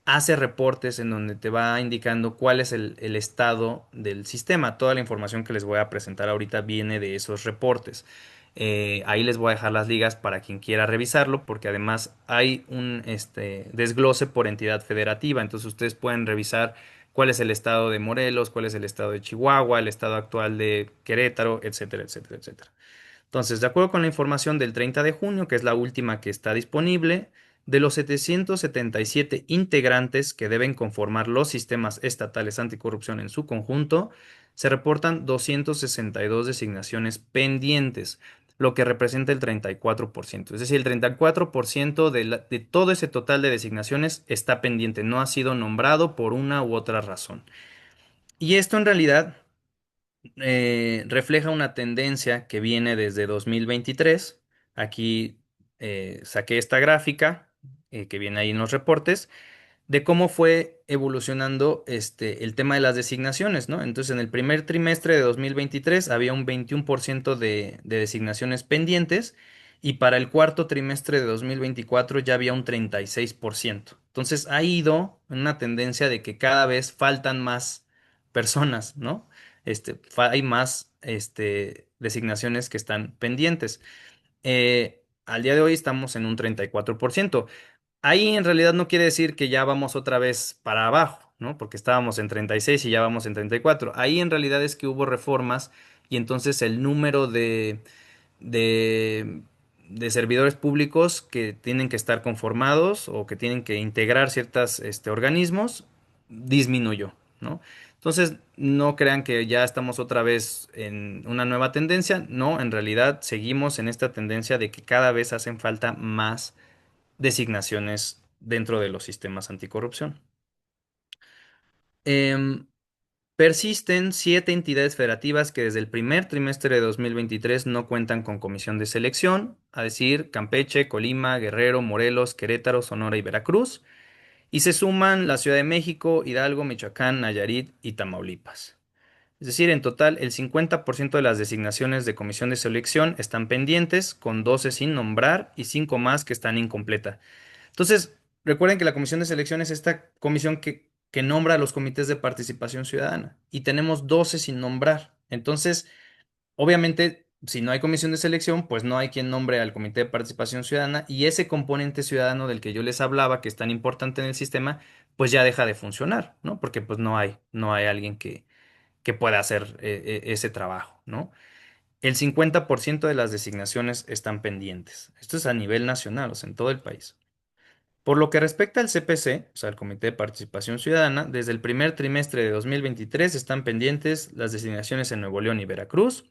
hace reportes en donde te va indicando cuál es el estado del sistema. Toda la información que les voy a presentar ahorita viene de esos reportes. Ahí les voy a dejar las ligas para quien quiera revisarlo, porque además hay un desglose por entidad federativa, entonces ustedes pueden revisar cuál es el estado de Morelos, cuál es el estado de Chihuahua, el estado actual de Querétaro, etcétera, etcétera, etcétera. Entonces, de acuerdo con la información del 30 de junio, que es la última que está disponible, de los 777 integrantes que deben conformar los sistemas estatales anticorrupción en su conjunto, se reportan 262 designaciones pendientes, lo que representa el 34%. Es decir, el 34% de todo ese total de designaciones está pendiente, no ha sido nombrado por una u otra razón. Y esto en realidad refleja una tendencia que viene desde 2023. Aquí saqué esta gráfica que viene ahí en los reportes de cómo fue evolucionando el tema de las designaciones, ¿no? Entonces, en el primer trimestre de 2023 había un 21% de designaciones pendientes y para el cuarto trimestre de 2024 ya había un 36%. Entonces, ha ido en una tendencia de que cada vez faltan más personas, ¿no? Hay más designaciones que están pendientes. Al día de hoy estamos en un 34%. Ahí en realidad no quiere decir que ya vamos otra vez para abajo, ¿no? Porque estábamos en 36 y ya vamos en 34. Ahí en realidad es que hubo reformas y entonces el número de, de servidores públicos que tienen que estar conformados o que tienen que integrar ciertos organismos disminuyó, ¿no? Entonces, no crean que ya estamos otra vez en una nueva tendencia. No, en realidad seguimos en esta tendencia de que cada vez hacen falta más designaciones dentro de los sistemas anticorrupción. Em, Persisten 7 entidades federativas que desde el primer trimestre de 2023 no cuentan con comisión de selección, a decir, Campeche, Colima, Guerrero, Morelos, Querétaro, Sonora y Veracruz, y se suman la Ciudad de México, Hidalgo, Michoacán, Nayarit y Tamaulipas. Es decir, en total, el 50% de las designaciones de comisión de selección están pendientes, con 12 sin nombrar y 5 más que están incompletas. Entonces, recuerden que la comisión de selección es esta comisión que nombra a los comités de participación ciudadana y tenemos 12 sin nombrar. Entonces, obviamente, si no hay comisión de selección, pues no hay quien nombre al comité de participación ciudadana y ese componente ciudadano del que yo les hablaba, que es tan importante en el sistema, pues ya deja de funcionar, ¿no? Porque pues no hay alguien que pueda hacer ese trabajo, ¿no? el 50% de las designaciones están pendientes. Esto es a nivel nacional, o sea, en todo el país. Por lo que respecta al CPC, o sea, al Comité de Participación Ciudadana, desde el primer trimestre de 2023 están pendientes las designaciones en Nuevo León y Veracruz,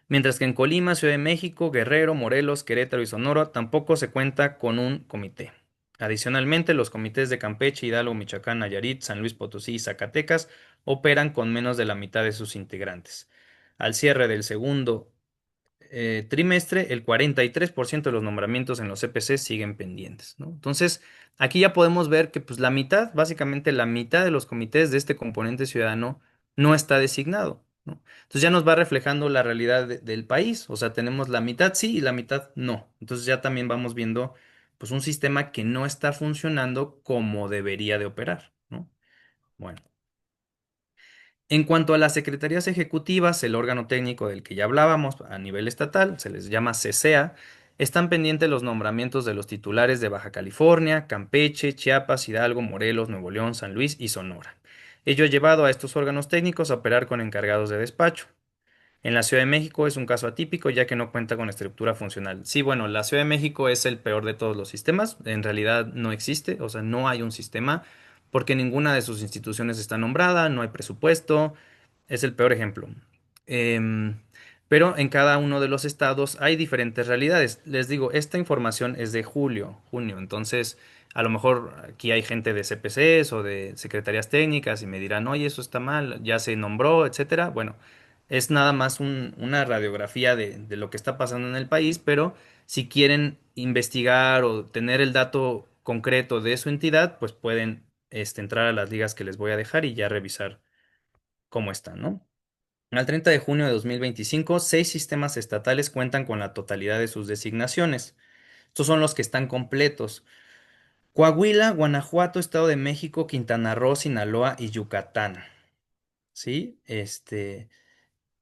mientras que en Colima, Ciudad de México, Guerrero, Morelos, Querétaro y Sonora tampoco se cuenta con un comité. Adicionalmente, los comités de Campeche, Hidalgo, Michoacán, Nayarit, San Luis Potosí y Zacatecas operan con menos de la mitad de sus integrantes. Al cierre del segundo trimestre, el 43% de los nombramientos en los CPC siguen pendientes, ¿no? Entonces, aquí ya podemos ver que pues la mitad, básicamente la mitad de los comités de este componente ciudadano no está designado, ¿no? Entonces ya nos va reflejando la realidad del país, o sea, tenemos la mitad sí y la mitad no. Entonces ya también vamos viendo pues un sistema que no está funcionando como debería de operar, ¿no? Bueno. En cuanto a las secretarías ejecutivas, el órgano técnico del que ya hablábamos a nivel estatal, se les llama CCEA, están pendientes los nombramientos de los titulares de Baja California, Campeche, Chiapas, Hidalgo, Morelos, Nuevo León, San Luis y Sonora. Ello ha llevado a estos órganos técnicos a operar con encargados de despacho. En la Ciudad de México es un caso atípico ya que no cuenta con estructura funcional. Sí, bueno, la Ciudad de México es el peor de todos los sistemas. En realidad no existe, o sea, no hay un sistema porque ninguna de sus instituciones está nombrada, no hay presupuesto. Es el peor ejemplo. Em, pero en cada uno de los estados hay diferentes realidades. Les digo, esta información es de junio, entonces a lo mejor aquí hay gente de CPCs o de secretarías técnicas y me dirán, oye, eso está mal, ya se nombró, etcétera. Bueno, es nada más una radiografía de lo que está pasando en el país, pero si quieren investigar o tener el dato concreto de su entidad, pues pueden entrar a las ligas que les voy a dejar y ya revisar cómo están, ¿no? Al 30 de junio de 2025, 6 sistemas estatales cuentan con la totalidad de sus designaciones. Estos son los que están completos. Coahuila, Guanajuato, Estado de México, Quintana Roo, Sinaloa y Yucatán. ¿Sí?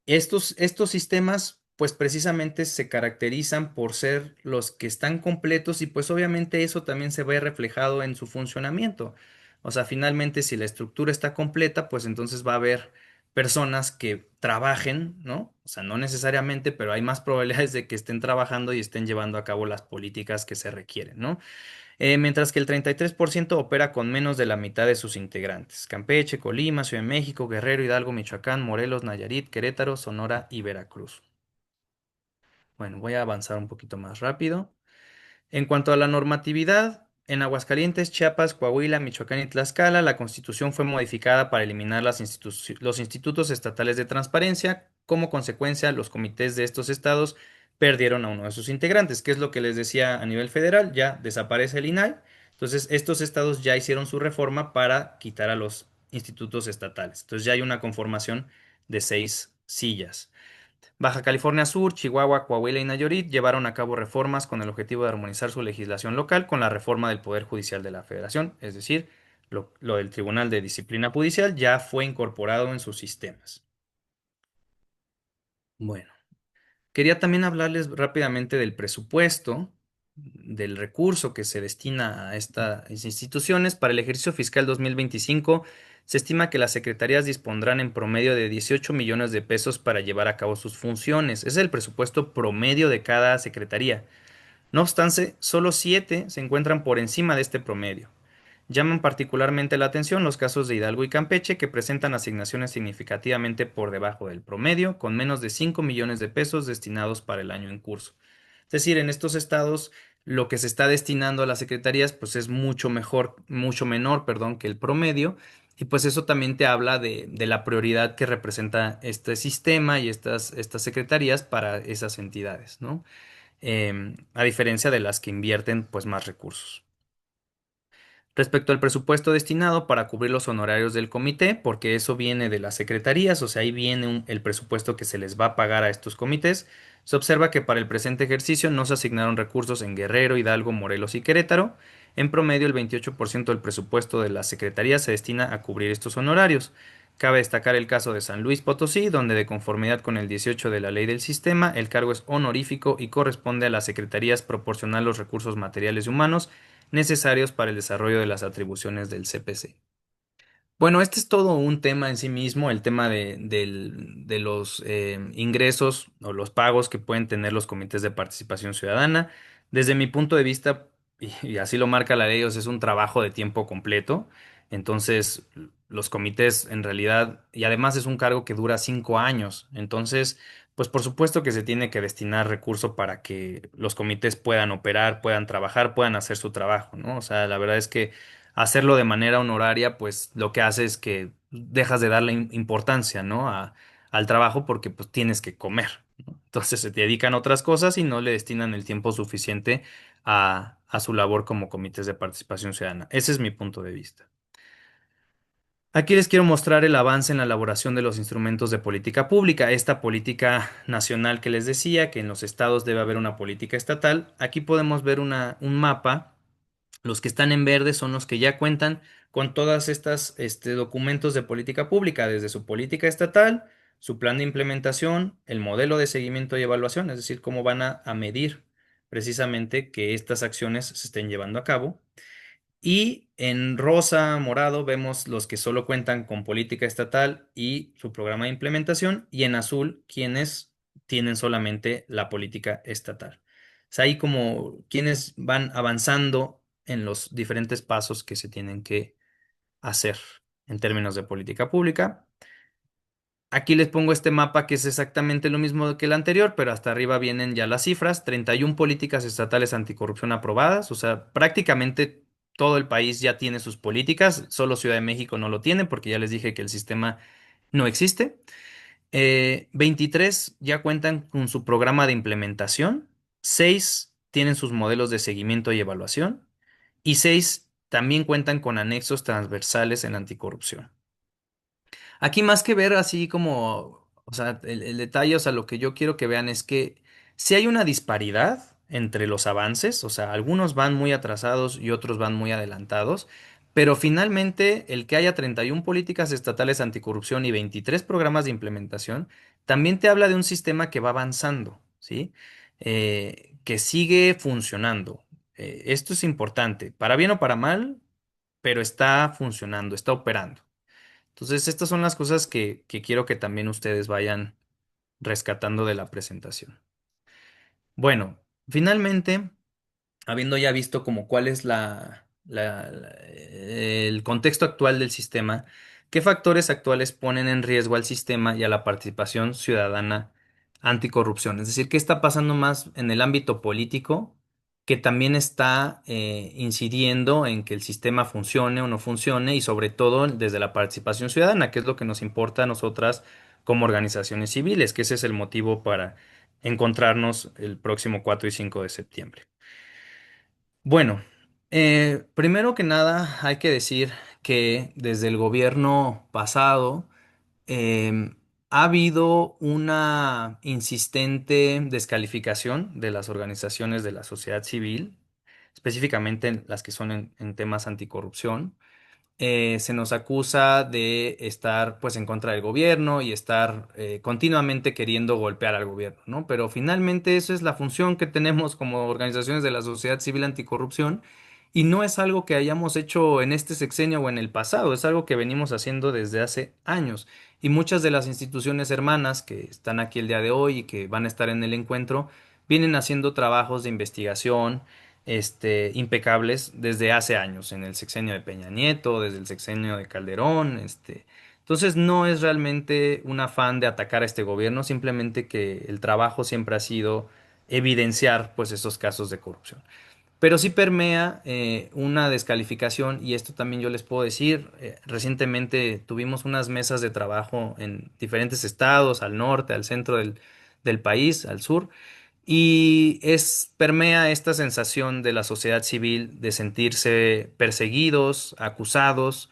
Estos sistemas, pues precisamente se caracterizan por ser los que están completos y pues obviamente eso también se ve reflejado en su funcionamiento. O sea, finalmente si la estructura está completa, pues entonces va a haber personas que trabajen, ¿no? O sea, no necesariamente, pero hay más probabilidades de que estén trabajando y estén llevando a cabo las políticas que se requieren, ¿no? Mientras que el 33% opera con menos de la mitad de sus integrantes. Campeche, Colima, Ciudad de México, Guerrero, Hidalgo, Michoacán, Morelos, Nayarit, Querétaro, Sonora y Veracruz. Bueno, voy a avanzar un poquito más rápido. En cuanto a la normatividad, en Aguascalientes, Chiapas, Coahuila, Michoacán y Tlaxcala, la Constitución fue modificada para eliminar los institutos estatales de transparencia. Como consecuencia, los comités de estos estados perdieron a uno de sus integrantes, que es lo que les decía a nivel federal, ya desaparece el INAI. Entonces, estos estados ya hicieron su reforma para quitar a los institutos estatales. Entonces, ya hay una conformación de 6 sillas. Baja California Sur, Chihuahua, Coahuila y Nayarit llevaron a cabo reformas con el objetivo de armonizar su legislación local con la reforma del Poder Judicial de la Federación, es decir, lo del Tribunal de Disciplina Judicial ya fue incorporado en sus sistemas. Bueno. Quería también hablarles rápidamente del presupuesto, del recurso que se destina a estas instituciones. Para el ejercicio fiscal 2025, se estima que las secretarías dispondrán en promedio de 18 millones de pesos para llevar a cabo sus funciones. Ese es el presupuesto promedio de cada secretaría. No obstante, solo 7 se encuentran por encima de este promedio. Llaman particularmente la atención los casos de Hidalgo y Campeche, que presentan asignaciones significativamente por debajo del promedio, con menos de 5 millones de pesos destinados para el año en curso. Es decir, en estos estados lo que se está destinando a las secretarías pues es mucho menor, perdón, que el promedio, y pues eso también te habla de la prioridad que representa este sistema y estas secretarías para esas entidades, ¿no? A diferencia de las que invierten pues más recursos. Respecto al presupuesto destinado para cubrir los honorarios del comité, porque eso viene de las secretarías, o sea, ahí viene el presupuesto que se les va a pagar a estos comités, se observa que para el presente ejercicio no se asignaron recursos en Guerrero, Hidalgo, Morelos y Querétaro. En promedio, el 28% del presupuesto de las secretarías se destina a cubrir estos honorarios. Cabe destacar el caso de San Luis Potosí, donde de conformidad con el 18 de la ley del sistema, el cargo es honorífico y corresponde a las secretarías proporcionar los recursos materiales y humanos necesarios para el desarrollo de las atribuciones del CPC. Bueno, este es todo un tema en sí mismo, el tema de los ingresos o los pagos que pueden tener los comités de participación ciudadana. Desde mi punto de vista, y así lo marca la ley, o sea, es un trabajo de tiempo completo. Entonces, los comités en realidad, y además es un cargo que dura 5 años. Entonces, pues por supuesto que se tiene que destinar recurso para que los comités puedan operar, puedan trabajar, puedan hacer su trabajo, ¿no? O sea, la verdad es que hacerlo de manera honoraria, pues lo que hace es que dejas de darle importancia, ¿no? Al trabajo porque pues tienes que comer, ¿no? Entonces se dedican a otras cosas y no le destinan el tiempo suficiente a su labor como comités de participación ciudadana. Ese es mi punto de vista. Aquí les quiero mostrar el avance en la elaboración de los instrumentos de política pública, esta política nacional que les decía, que en los estados debe haber una política estatal. Aquí podemos ver un mapa. Los que están en verde son los que ya cuentan con todas estas documentos de política pública, desde su política estatal, su plan de implementación, el modelo de seguimiento y evaluación, es decir, cómo van a medir precisamente que estas acciones se estén llevando a cabo. Y en rosa, morado, vemos los que solo cuentan con política estatal y su programa de implementación, y en azul, quienes tienen solamente la política estatal. Es ahí como quienes van avanzando en los diferentes pasos que se tienen que hacer en términos de política pública. Aquí les pongo este mapa que es exactamente lo mismo que el anterior, pero hasta arriba vienen ya las cifras: 31 políticas estatales anticorrupción aprobadas, o sea, prácticamente todo el país ya tiene sus políticas, solo Ciudad de México no lo tiene porque ya les dije que el sistema no existe. 23 ya cuentan con su programa de implementación, 6 tienen sus modelos de seguimiento y evaluación, y 6 también cuentan con anexos transversales en anticorrupción. Aquí más que ver así como, o sea, el detalle, o sea, lo que yo quiero que vean es que si hay una disparidad entre los avances, o sea, algunos van muy atrasados y otros van muy adelantados, pero finalmente el que haya 31 políticas estatales anticorrupción y 23 programas de implementación, también te habla de un sistema que va avanzando, ¿sí? Que sigue funcionando. Esto es importante, para bien o para mal, pero está funcionando, está operando. Entonces, estas son las cosas que quiero que también ustedes vayan rescatando de la presentación. Bueno, finalmente, habiendo ya visto como cuál es el contexto actual del sistema, ¿qué factores actuales ponen en riesgo al sistema y a la participación ciudadana anticorrupción? Es decir, ¿qué está pasando más en el ámbito político que también está incidiendo en que el sistema funcione o no funcione, y sobre todo desde la participación ciudadana, que es lo que nos importa a nosotras como organizaciones civiles, que ese es el motivo para encontrarnos el próximo 4 y 5 de septiembre? Bueno, primero que nada hay que decir que desde el gobierno pasado em, ha habido una insistente descalificación de las organizaciones de la sociedad civil, específicamente las que son en temas anticorrupción. Se nos acusa de estar pues en contra del gobierno y estar continuamente queriendo golpear al gobierno, ¿no? Pero finalmente esa es la función que tenemos como organizaciones de la sociedad civil anticorrupción, y no es algo que hayamos hecho en este sexenio o en el pasado, es algo que venimos haciendo desde hace años, y muchas de las instituciones hermanas que están aquí el día de hoy y que van a estar en el encuentro vienen haciendo trabajos de investigación impecables desde hace años, en el sexenio de Peña Nieto, desde el sexenio de Calderón. Entonces no es realmente un afán de atacar a este gobierno, simplemente que el trabajo siempre ha sido evidenciar pues estos casos de corrupción. Pero sí permea una descalificación, y esto también yo les puedo decir. Recientemente tuvimos unas mesas de trabajo en diferentes estados, al norte, al centro del país, al sur, y permea esta sensación de la sociedad civil de sentirse perseguidos, acusados,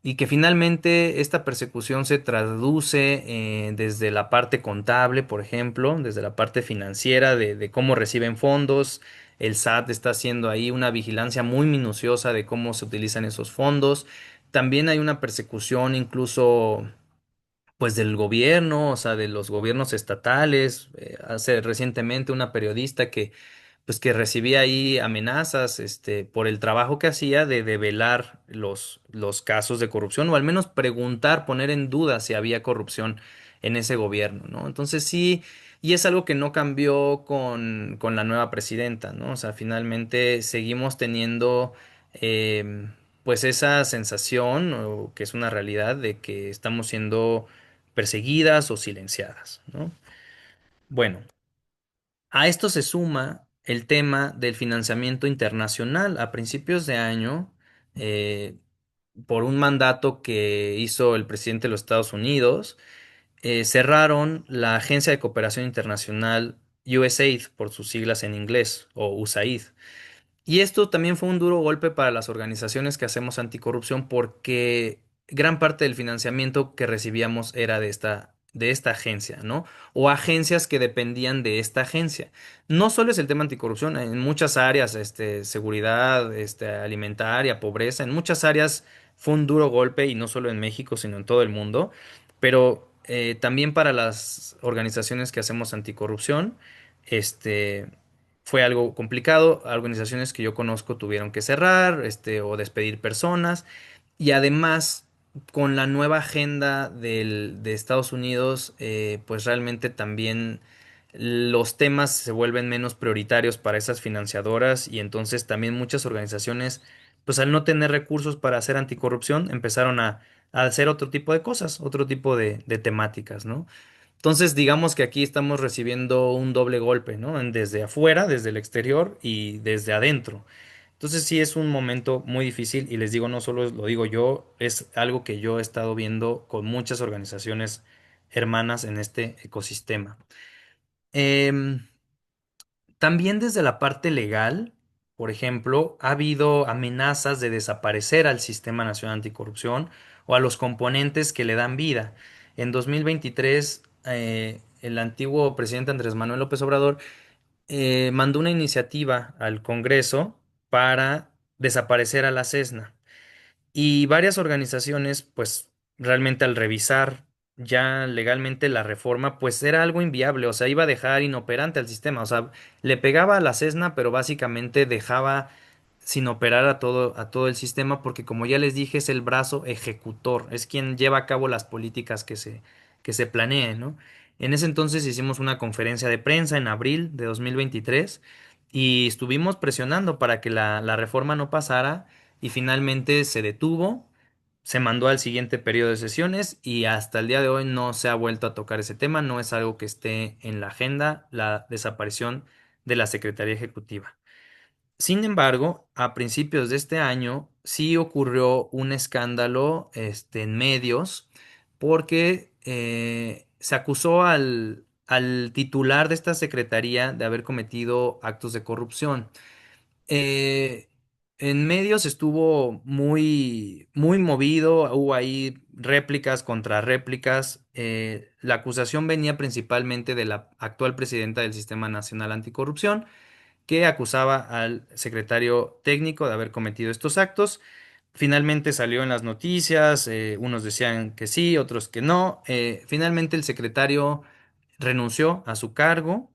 y que finalmente esta persecución se traduce desde la parte contable, por ejemplo, desde la parte financiera de cómo reciben fondos. El SAT está haciendo ahí una vigilancia muy minuciosa de cómo se utilizan esos fondos. También hay una persecución incluso pues del gobierno, o sea, de los gobiernos estatales. Hace recientemente una periodista que pues que recibía ahí amenazas, por el trabajo que hacía de develar los casos de corrupción, o al menos preguntar, poner en duda si había corrupción en ese gobierno, ¿no? Entonces sí, y es algo que no cambió con la nueva presidenta, ¿no? O sea, finalmente seguimos teniendo, pues esa sensación, o que es una realidad, de que estamos siendo perseguidas o silenciadas, ¿no? Bueno, a esto se suma el tema del financiamiento internacional. A principios de año, eh, por un mandato que hizo el presidente de los Estados Unidos, cerraron la Agencia de Cooperación Internacional USAID, por sus siglas en inglés, o USAID. Y esto también fue un duro golpe para las organizaciones que hacemos anticorrupción, porque gran parte del financiamiento que recibíamos era de esta agencia, ¿no? O agencias que dependían de esta agencia. No solo es el tema anticorrupción, en muchas áreas, seguridad, alimentaria, pobreza, en muchas áreas fue un duro golpe, y no solo en México, sino en todo el mundo. Pero también para las organizaciones que hacemos anticorrupción, este fue algo complicado. Organizaciones que yo conozco tuvieron que cerrar, o despedir personas. Y además, con la nueva agenda de Estados Unidos, pues realmente también los temas se vuelven menos prioritarios para esas financiadoras, y entonces también muchas organizaciones, pues al no tener recursos para hacer anticorrupción, empezaron a hacer otro tipo de cosas, otro tipo de temáticas, ¿no? Entonces, digamos que aquí estamos recibiendo un doble golpe, ¿no? Desde afuera, desde el exterior y desde adentro. Entonces, sí es un momento muy difícil, y les digo, no solo lo digo yo, es algo que yo he estado viendo con muchas organizaciones hermanas en este ecosistema. Em, También desde la parte legal, por ejemplo, ha habido amenazas de desaparecer al Sistema Nacional Anticorrupción o a los componentes que le dan vida. En 2023, el antiguo presidente Andrés Manuel López Obrador mandó una iniciativa al Congreso para desaparecer a la CESNA. Y varias organizaciones, pues realmente al revisar ya legalmente la reforma, pues era algo inviable, o sea, iba a dejar inoperante al sistema, o sea, le pegaba a la CESNA, pero básicamente dejaba sin operar a todo el sistema, porque como ya les dije, es el brazo ejecutor, es quien lleva a cabo las políticas que se planeen, ¿no? En ese entonces hicimos una conferencia de prensa en abril de 2023, y estuvimos presionando para que la reforma no pasara, y finalmente se detuvo, se mandó al siguiente periodo de sesiones, y hasta el día de hoy no se ha vuelto a tocar ese tema, no es algo que esté en la agenda, la desaparición de la Secretaría Ejecutiva. Sin embargo, a principios de este año sí ocurrió un escándalo, en medios, porque se acusó al titular de esta secretaría de haber cometido actos de corrupción. eh, en medios estuvo muy, muy movido, hubo ahí réplicas contra réplicas. La acusación venía principalmente de la actual presidenta del Sistema Nacional Anticorrupción, que acusaba al secretario técnico de haber cometido estos actos. Finalmente salió en las noticias, unos decían que sí, otros que no. Finalmente el secretario renunció a su cargo,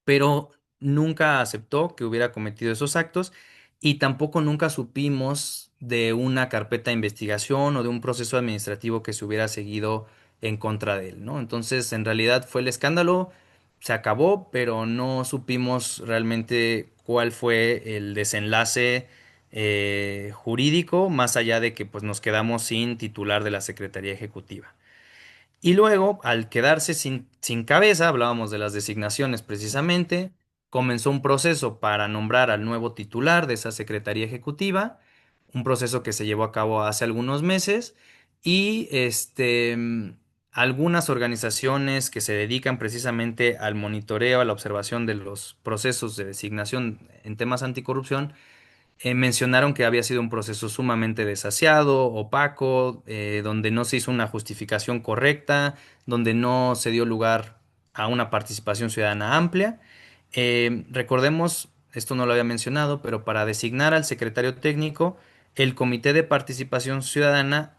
pero nunca aceptó que hubiera cometido esos actos, y tampoco nunca supimos de una carpeta de investigación o de un proceso administrativo que se hubiera seguido en contra de él, ¿no? Entonces, en realidad fue el escándalo, se acabó, pero no supimos realmente cuál fue el desenlace jurídico, más allá de que pues nos quedamos sin titular de la Secretaría Ejecutiva. Y luego, al quedarse sin cabeza, hablábamos de las designaciones precisamente, comenzó un proceso para nombrar al nuevo titular de esa Secretaría Ejecutiva, un proceso que se llevó a cabo hace algunos meses, y algunas organizaciones que se dedican precisamente al monitoreo, a la observación de los procesos de designación en temas anticorrupción, mencionaron que había sido un proceso sumamente desasiado, opaco, donde no se hizo una justificación correcta, donde no se dio lugar a una participación ciudadana amplia. Recordemos, esto no lo había mencionado, pero para designar al secretario técnico, el Comité de Participación Ciudadana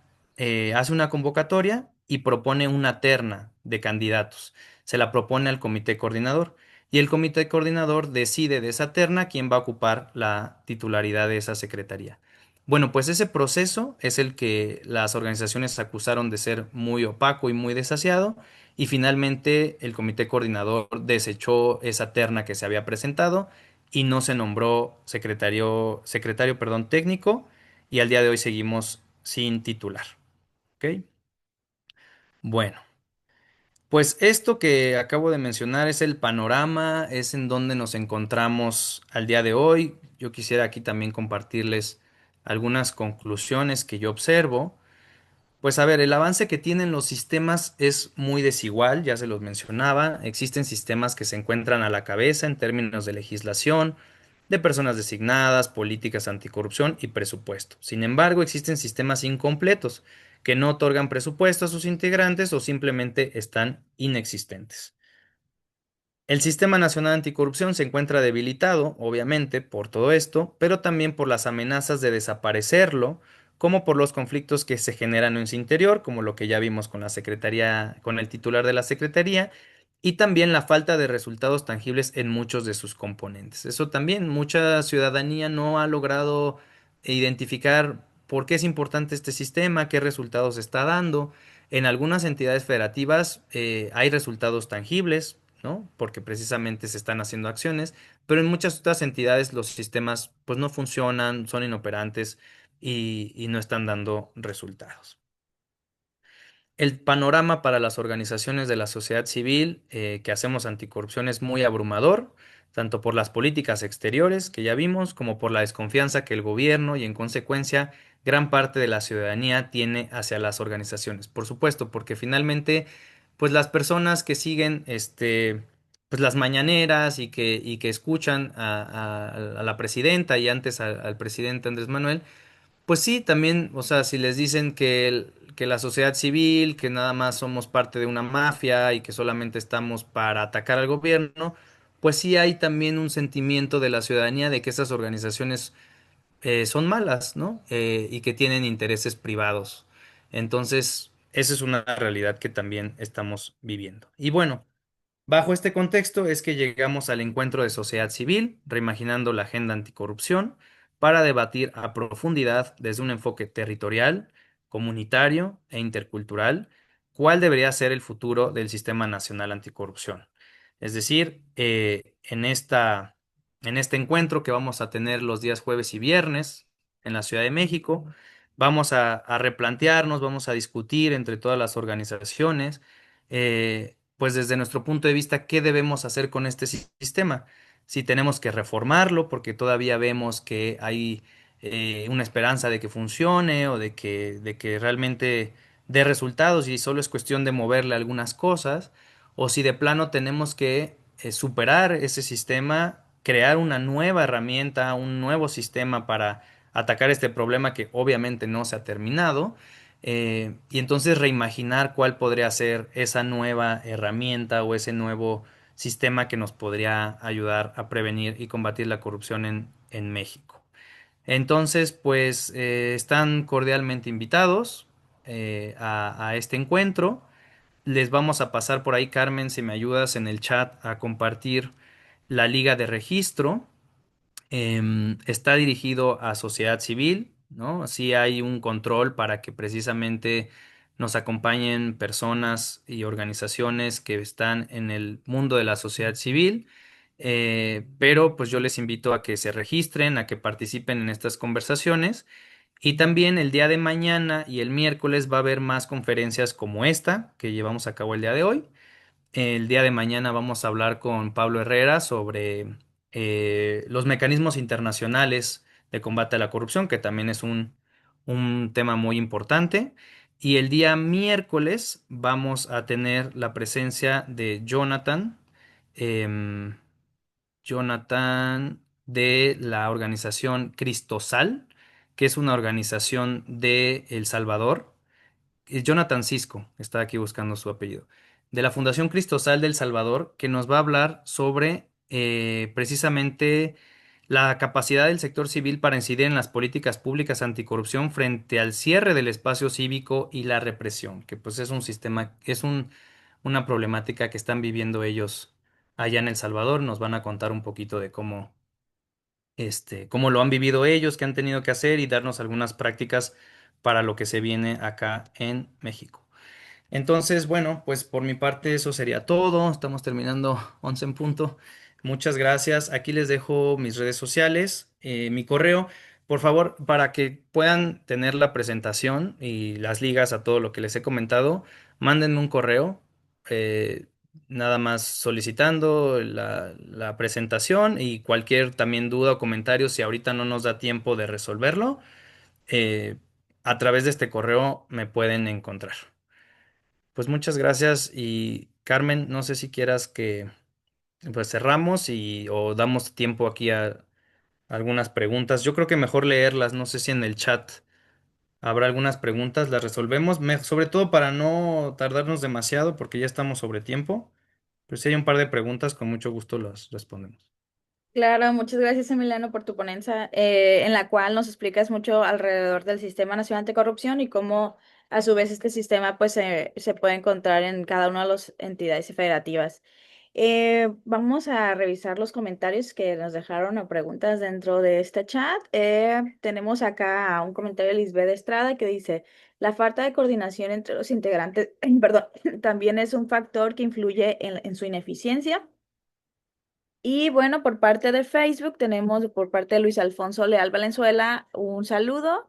hace una convocatoria y propone una terna de candidatos. Se la propone al comité coordinador. y el comité coordinador decide de esa terna quién va a ocupar la titularidad de esa secretaría. Bueno, pues ese proceso es el que las organizaciones acusaron de ser muy opaco y muy desasiado, y finalmente el comité coordinador desechó esa terna que se había presentado y no se nombró secretario, técnico, y al día de hoy seguimos sin titular. ¿Ok? Bueno, pues esto que acabo de mencionar es el panorama, es en donde nos encontramos al día de hoy. Yo quisiera aquí también compartirles algunas conclusiones que yo observo. Pues a ver, el avance que tienen los sistemas es muy desigual, ya se los mencionaba. Existen sistemas que se encuentran a la cabeza en términos de legislación, de personas designadas, políticas anticorrupción y presupuesto. Sin embargo, existen sistemas incompletos que no otorgan presupuesto a sus integrantes o simplemente están inexistentes. El Sistema Nacional Anticorrupción se encuentra debilitado, obviamente, por todo esto, pero también por las amenazas de desaparecerlo, como por los conflictos que se generan en su interior, como lo que ya vimos con la Secretaría, con el titular de la Secretaría, y también la falta de resultados tangibles en muchos de sus componentes. Eso también, mucha ciudadanía no ha logrado identificar por qué es importante este sistema, qué resultados está dando. En algunas entidades federativas hay resultados tangibles, ¿no? Porque precisamente se están haciendo acciones, pero en muchas otras entidades los sistemas pues no funcionan, son inoperantes y no están dando resultados. El panorama para las organizaciones de la sociedad civil que hacemos anticorrupción es muy abrumador, tanto por las políticas exteriores que ya vimos, como por la desconfianza que el gobierno y en consecuencia gran parte de la ciudadanía tiene hacia las organizaciones. Por supuesto, porque finalmente, pues las personas que siguen pues las mañaneras y que escuchan a la presidenta y antes al presidente Andrés Manuel, pues sí, también, o sea, si les dicen que la sociedad civil, que nada más somos parte de una mafia y que solamente estamos para atacar al gobierno, pues sí hay también un sentimiento de la ciudadanía de que esas organizaciones son malas, ¿no? Y que tienen intereses privados. Entonces, esa es una realidad que también estamos viviendo. Y bueno. Bajo este contexto es que llegamos al encuentro de sociedad civil, reimaginando la agenda anticorrupción, para debatir a profundidad desde un enfoque territorial, comunitario e intercultural, cuál debería ser el futuro del Sistema Nacional Anticorrupción. Es decir, en este encuentro que vamos a tener los días jueves y viernes en la Ciudad de México, vamos a replantearnos, vamos a discutir entre todas las organizaciones pues desde nuestro punto de vista, ¿qué debemos hacer con este sistema? Si tenemos que reformarlo, porque todavía vemos que hay una esperanza de que funcione o de que realmente dé resultados y solo es cuestión de moverle algunas cosas, o si de plano tenemos que superar ese sistema, crear una nueva herramienta, un nuevo sistema para atacar este problema que obviamente no se ha terminado y entonces reimaginar cuál podría ser esa nueva herramienta o ese nuevo sistema que nos podría ayudar a prevenir y combatir la corrupción en México. Entonces, pues están cordialmente invitados a este encuentro. Les vamos a pasar por ahí, Carmen, si me ayudas en el chat a compartir la liga de registro. Está dirigido a sociedad civil, ¿no? Sí hay un control para que precisamente nos acompañen personas y organizaciones que están en el mundo de la sociedad civil, pero pues yo les invito a que se registren, a que participen en estas conversaciones. Y también el día de mañana y el miércoles va a haber más conferencias como esta que llevamos a cabo el día de hoy. El día de mañana vamos a hablar con Pablo Herrera sobre los mecanismos internacionales de combate a la corrupción, que también es un tema muy importante. Y el día miércoles vamos a tener la presencia de em, Jonathan de la organización Cristosal, que es una organización de El Salvador. Jonathan Cisco, está aquí buscando su apellido, de la Fundación Cristosal del Salvador, que nos va a hablar sobre precisamente la capacidad del sector civil para incidir en las políticas públicas anticorrupción frente al cierre del espacio cívico y la represión, que pues es un sistema, una problemática que están viviendo ellos allá en El Salvador. Nos van a contar un poquito de cómo lo han vivido ellos, qué han tenido que hacer y darnos algunas prácticas para lo que se viene acá en México. Entonces, bueno, pues por mi parte eso sería todo. Estamos terminando 11 en punto. Muchas gracias. Aquí les dejo mis redes sociales, mi correo. Por favor, para que puedan tener la presentación y las ligas a todo lo que les he comentado, mándenme un correo, eh, nada más solicitando la presentación y cualquier también duda o comentario, si ahorita no nos da tiempo de resolverlo, eh, a través de este correo me pueden encontrar. Pues muchas gracias y Carmen, no sé si quieras que pues cerramos y o damos tiempo aquí a algunas preguntas. Yo creo que mejor leerlas, no sé si en el chat habrá algunas preguntas, las resolvemos, sobre todo para no tardarnos demasiado porque ya estamos sobre tiempo. Pero si hay un par de preguntas, con mucho gusto las respondemos. Claro, muchas gracias Emiliano por tu ponencia, en la cual nos explicas mucho alrededor del Sistema Nacional Anticorrupción y cómo a su vez este sistema pues se puede encontrar en cada una de las entidades federativas. Vamos a revisar los comentarios que nos dejaron o preguntas dentro de este chat. Tenemos acá un comentario de Lisbeth Estrada que dice, la falta de coordinación entre los integrantes, perdón, también es un factor que influye en su ineficiencia. Y bueno, por parte de Facebook tenemos por parte de Luis Alfonso Leal Valenzuela un saludo.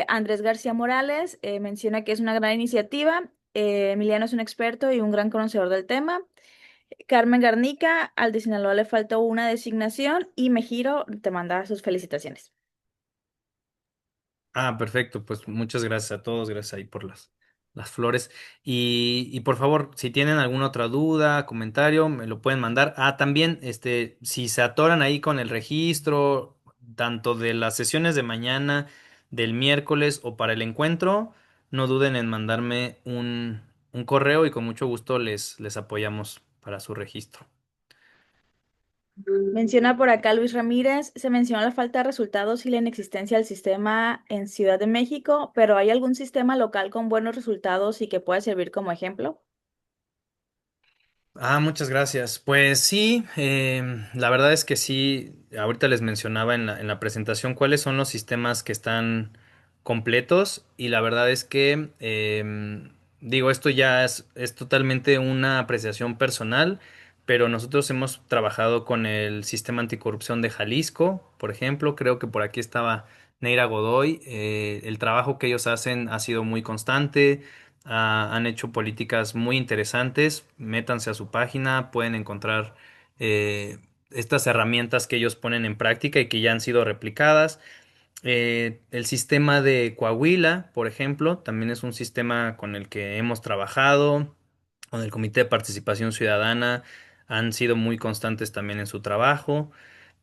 Andrés García Morales menciona que es una gran iniciativa. Emiliano es un experto y un gran conocedor del tema. Carmen Garnica, al de Sinaloa le faltó una designación y Mejiro te manda sus felicitaciones. Ah, perfecto. Pues muchas gracias a todos. Gracias ahí por las flores. Y por favor, si tienen alguna otra duda, comentario, me lo pueden mandar. Ah, también, si se atoran ahí con el registro, tanto de las sesiones de mañana, del miércoles o para el encuentro, no duden en mandarme un correo y con mucho gusto les apoyamos para su registro. Menciona por acá Luis Ramírez, se menciona la falta de resultados y la inexistencia del sistema en Ciudad de México, pero ¿hay algún sistema local con buenos resultados y que pueda servir como ejemplo? Ah, muchas gracias. Pues sí, la verdad es que sí, ahorita les mencionaba en la presentación cuáles son los sistemas que están completos y la verdad es que, digo, esto ya es totalmente una apreciación personal, pero nosotros hemos trabajado con el sistema anticorrupción de Jalisco, por ejemplo, creo que por aquí estaba Neira Godoy, el trabajo que ellos hacen ha sido muy constante. Han hecho políticas muy interesantes. Métanse a su página, pueden encontrar eh, estas herramientas que ellos ponen en práctica y que ya han sido replicadas. El sistema de Coahuila, por ejemplo, también es un sistema con el que hemos trabajado, con el Comité de Participación Ciudadana, han sido muy constantes también en su trabajo.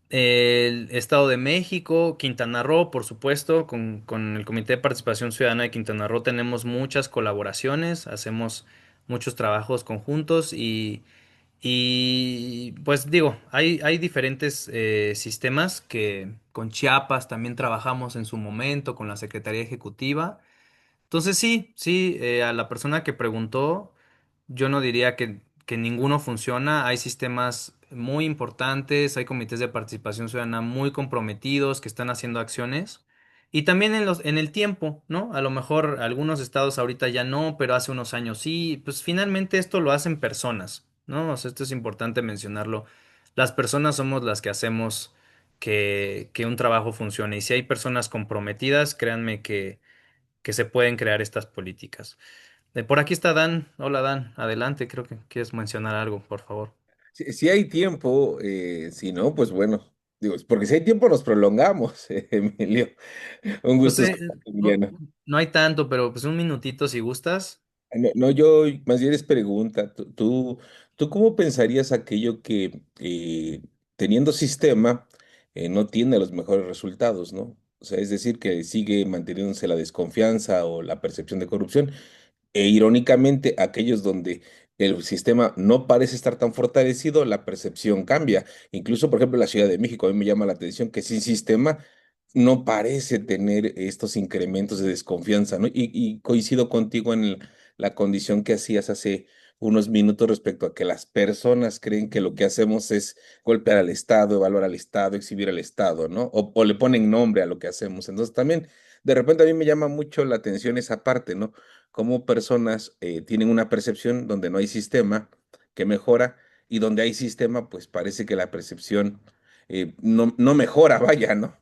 El Estado de México, Quintana Roo, por supuesto, con el Comité de Participación Ciudadana de Quintana Roo tenemos muchas colaboraciones, hacemos muchos trabajos conjuntos y pues digo, hay diferentes sistemas que con Chiapas también trabajamos en su momento, con la Secretaría Ejecutiva. Entonces sí, sí, a la persona que preguntó, yo no diría que ninguno funciona. Hay sistemas muy importantes, hay comités de participación ciudadana muy comprometidos que están haciendo acciones. Y también en el tiempo, ¿no? A lo mejor algunos estados ahorita ya no, pero hace unos años sí. Pues finalmente esto lo hacen personas, ¿no? O sea, esto es importante mencionarlo. Las personas somos las que hacemos que un trabajo funcione. Y si hay personas comprometidas, créanme que se pueden crear estas políticas. Por aquí está Dan. Hola Dan, adelante, creo que quieres mencionar algo, por favor. Si hay tiempo, si no, pues bueno, digo, porque si hay tiempo nos prolongamos, Emilio. Un Pues gusto escucharte, Emiliano. no hay tanto, pero pues un minutito si gustas. No, no, yo más bien es pregunta, ¿tú cómo pensarías aquello que teniendo sistema no tiene los mejores resultados, ¿no? O sea, es decir, que sigue manteniéndose la desconfianza o la percepción de corrupción. E irónicamente, aquellos donde el sistema no parece estar tan fortalecido, la percepción cambia. Incluso, por ejemplo, en la Ciudad de México, a mí me llama la atención que sin sistema no parece tener estos incrementos de desconfianza, ¿no? Y coincido contigo en la condición que hacías hace unos minutos respecto a que las personas creen que lo que hacemos es golpear al Estado, evaluar al Estado, exhibir al Estado, ¿no? O le ponen nombre a lo que hacemos. Entonces también, de repente a mí me llama mucho la atención esa parte, ¿no? Cómo personas tienen una percepción donde no hay sistema que mejora y donde hay sistema, pues parece que la percepción no mejora, vaya, ¿no?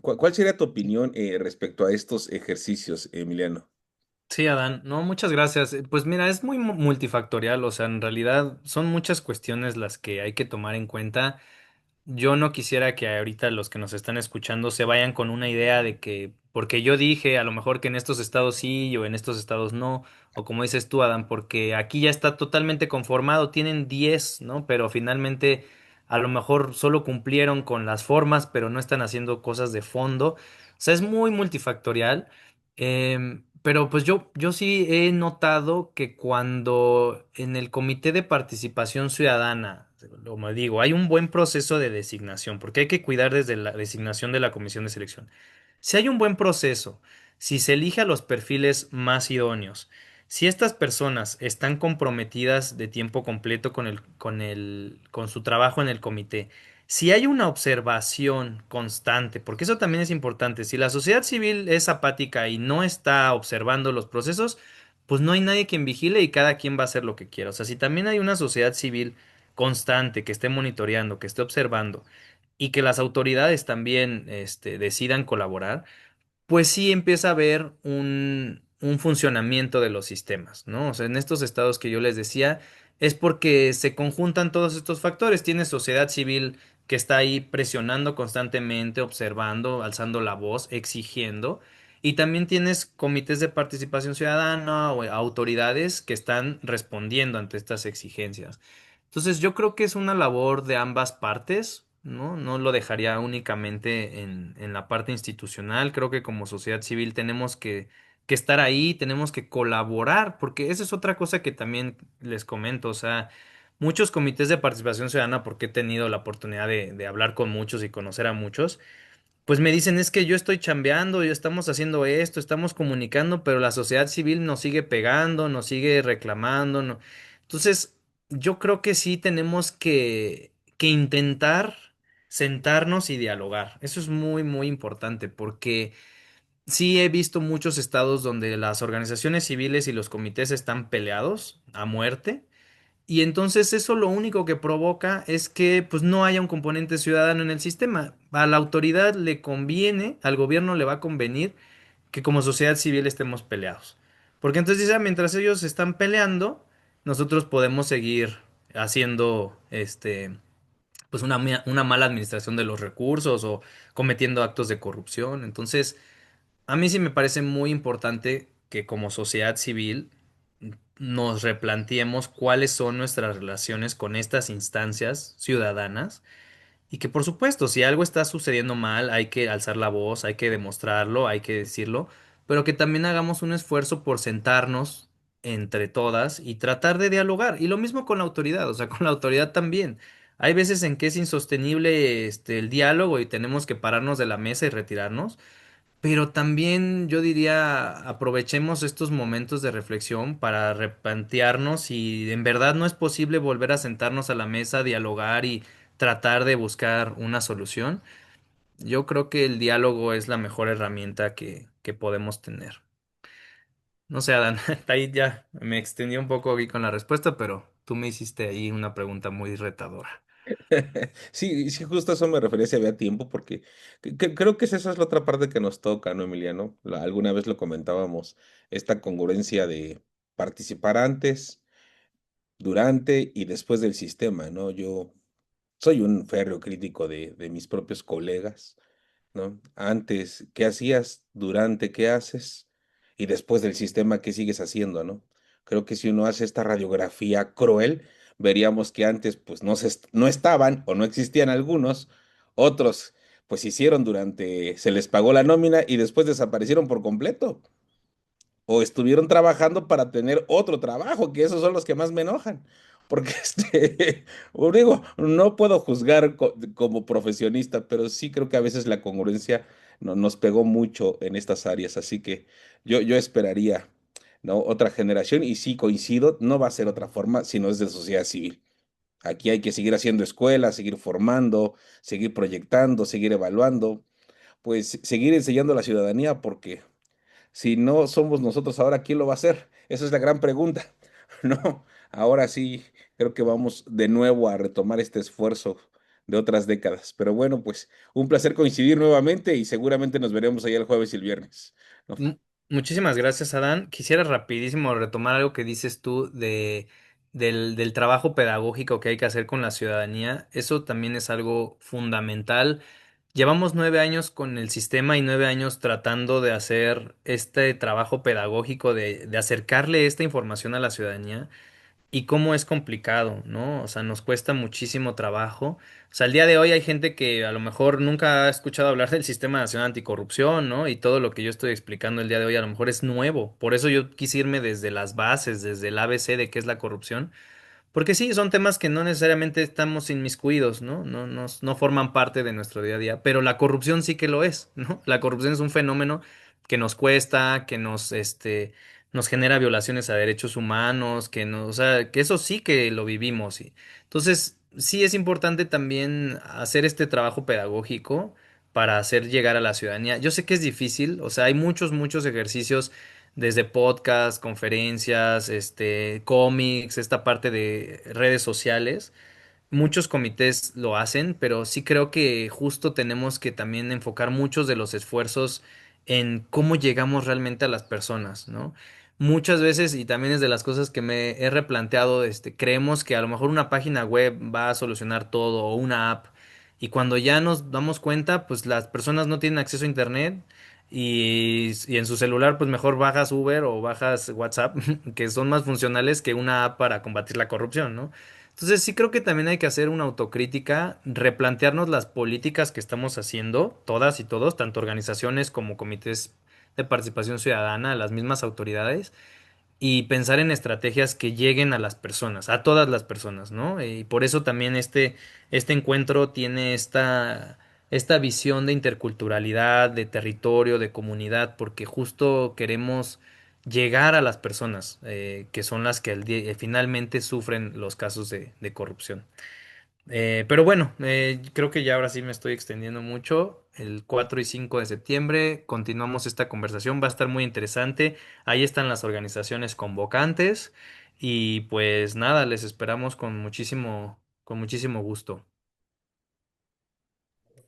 ¿Cuál sería tu opinión respecto a estos ejercicios, Emiliano? Sí, Adán, no, muchas gracias. Pues mira, es muy multifactorial, o sea, en realidad son muchas cuestiones las que hay que tomar en cuenta. Yo no quisiera que ahorita los que nos están escuchando se vayan con una idea de que, porque yo dije a lo mejor que en estos estados sí o en estos estados no, o como dices tú, Adam, porque aquí ya está totalmente conformado, tienen 10, ¿no? Pero finalmente a lo mejor solo cumplieron con las formas, pero no están haciendo cosas de fondo. O sea, es muy multifactorial. Pero pues yo sí he notado que cuando en el Comité de Participación Ciudadana, como digo, hay un buen proceso de designación, porque hay que cuidar desde la designación de la comisión de selección. Si hay un buen proceso, si se elige a los perfiles más idóneos, si estas personas están comprometidas de tiempo completo con su trabajo en el comité, si hay una observación constante, porque eso también es importante, si la sociedad civil es apática y no está observando los procesos, pues no hay nadie quien vigile y cada quien va a hacer lo que quiera. O sea, si también hay una sociedad civil constante que esté monitoreando, que esté observando y que las autoridades también decidan colaborar, pues sí empieza a haber un funcionamiento de los sistemas, ¿no? O sea, en estos estados que yo les decía, es porque se conjuntan todos estos factores. Tienes sociedad civil que está ahí presionando constantemente, observando, alzando la voz, exigiendo. Y también tienes comités de participación ciudadana o autoridades que están respondiendo ante estas exigencias. Entonces, yo creo que es una labor de ambas partes, ¿no? No lo dejaría únicamente en la parte institucional. Creo que como sociedad civil tenemos que estar ahí, tenemos que colaborar, porque esa es otra cosa que también les comento. O sea, muchos comités de participación ciudadana, porque he tenido la oportunidad de hablar con muchos y conocer a muchos, pues me dicen, es que yo estoy chambeando, yo estamos haciendo esto, estamos comunicando, pero la sociedad civil nos sigue pegando, nos sigue reclamando, no. Entonces, yo creo que sí tenemos que intentar sentarnos y dialogar. Eso es muy, muy importante, porque sí he visto muchos estados donde las organizaciones civiles y los comités están peleados a muerte. Y entonces eso lo único que provoca es que pues no haya un componente ciudadano en el sistema. A la autoridad le conviene, al gobierno le va a convenir que como sociedad civil estemos peleados. Porque entonces dice, mientras ellos están peleando, nosotros podemos seguir haciendo pues una mala administración de los recursos o cometiendo actos de corrupción. Entonces, a mí sí me parece muy importante que como sociedad civil nos replanteemos cuáles son nuestras relaciones con estas instancias ciudadanas y que por supuesto, si algo está sucediendo mal, hay que alzar la voz, hay que demostrarlo, hay que decirlo, pero que también hagamos un esfuerzo por sentarnos entre todas y tratar de dialogar. Y lo mismo con la autoridad, o sea, con la autoridad también. Hay veces en que es insostenible el diálogo y tenemos que pararnos de la mesa y retirarnos. Pero también yo diría, aprovechemos estos momentos de reflexión para replantearnos si en verdad no es posible volver a sentarnos a la mesa, dialogar y tratar de buscar una solución. Yo creo que el diálogo es la mejor herramienta que podemos tener. No sé, Adán, ahí ya me extendí un poco aquí con la respuesta, pero tú me hiciste ahí una pregunta muy retadora. Sí, sí, justo a eso me refería si había tiempo, porque creo que esa es la otra parte que nos toca, ¿no, Emiliano? Alguna vez lo comentábamos, esta congruencia de participar antes, durante y después del sistema, ¿no? Yo soy un férreo crítico de mis propios colegas, ¿no? Antes, ¿qué hacías? Durante, ¿qué haces? Y después del sistema, ¿qué sigues haciendo, no? Creo que si uno hace esta radiografía cruel, veríamos que antes, pues, no estaban o no existían algunos, otros, pues, hicieron durante, se les pagó la nómina y después desaparecieron por completo o estuvieron trabajando para tener otro trabajo, que esos son los que más me enojan. Porque digo, no puedo juzgar como profesionista, pero sí creo que a veces la congruencia nos pegó mucho en estas áreas. Así que yo esperaría ¿no? Otra generación, y sí coincido, no va a ser otra forma, sino es de sociedad civil. Aquí hay que seguir haciendo escuelas, seguir formando, seguir proyectando, seguir evaluando, pues seguir enseñando a la ciudadanía, porque si no somos nosotros ahora, ¿quién lo va a hacer? Esa es la gran pregunta, ¿no? Ahora sí, creo que vamos de nuevo a retomar este esfuerzo de otras décadas. Pero bueno, pues un placer coincidir nuevamente y seguramente nos veremos allá el jueves y el viernes, ¿no? Mu- Muchísimas gracias, Adán. Quisiera rapidísimo retomar algo que dices tú del trabajo pedagógico que hay que hacer con la ciudadanía. Eso también es algo fundamental. Llevamos 9 años con el sistema y 9 años tratando de hacer este trabajo pedagógico, de acercarle esta información a la ciudadanía. Y cómo es complicado, ¿no? O sea, nos cuesta muchísimo trabajo. O sea, al día de hoy hay gente que a lo mejor nunca ha escuchado hablar del Sistema Nacional Anticorrupción, ¿no? Y todo lo que yo estoy explicando el día de hoy a lo mejor es nuevo. Por eso yo quise irme desde las bases, desde el ABC de qué es la corrupción. Porque sí, son temas que no necesariamente estamos inmiscuidos, ¿no? No forman parte de nuestro día a día, pero la corrupción sí que lo es, ¿no? La corrupción es un fenómeno que nos cuesta, que nos genera violaciones a derechos humanos, o sea, que eso sí que lo vivimos. Entonces, sí es importante también hacer este trabajo pedagógico para hacer llegar a la ciudadanía. Yo sé que es difícil, o sea, hay muchos ejercicios desde podcasts, conferencias, cómics, esta parte de redes sociales. Muchos comités lo hacen, pero sí creo que justo tenemos que también enfocar muchos de los esfuerzos en cómo llegamos realmente a las personas, ¿no? Muchas veces, y también es de las cosas que me he replanteado, creemos que a lo mejor una página web va a solucionar todo o una app, y cuando ya nos damos cuenta, pues las personas no tienen acceso a internet y en su celular, pues mejor bajas Uber o bajas WhatsApp, que son más funcionales que una app para combatir la corrupción, ¿no? Entonces sí creo que también hay que hacer una autocrítica, replantearnos las políticas que estamos haciendo, todas y todos, tanto organizaciones como comités de participación ciudadana, las mismas autoridades, y pensar en estrategias que lleguen a las personas, a todas las personas, ¿no? Y por eso también este encuentro tiene esta visión de interculturalidad, de territorio, de comunidad, porque justo queremos llegar a las personas, que son las que finalmente sufren los casos de corrupción. Pero bueno, creo que ya ahora sí me estoy extendiendo mucho. El 4 y 5 de septiembre continuamos esta conversación, va a estar muy interesante. Ahí están las organizaciones convocantes y pues nada, les esperamos con muchísimo gusto.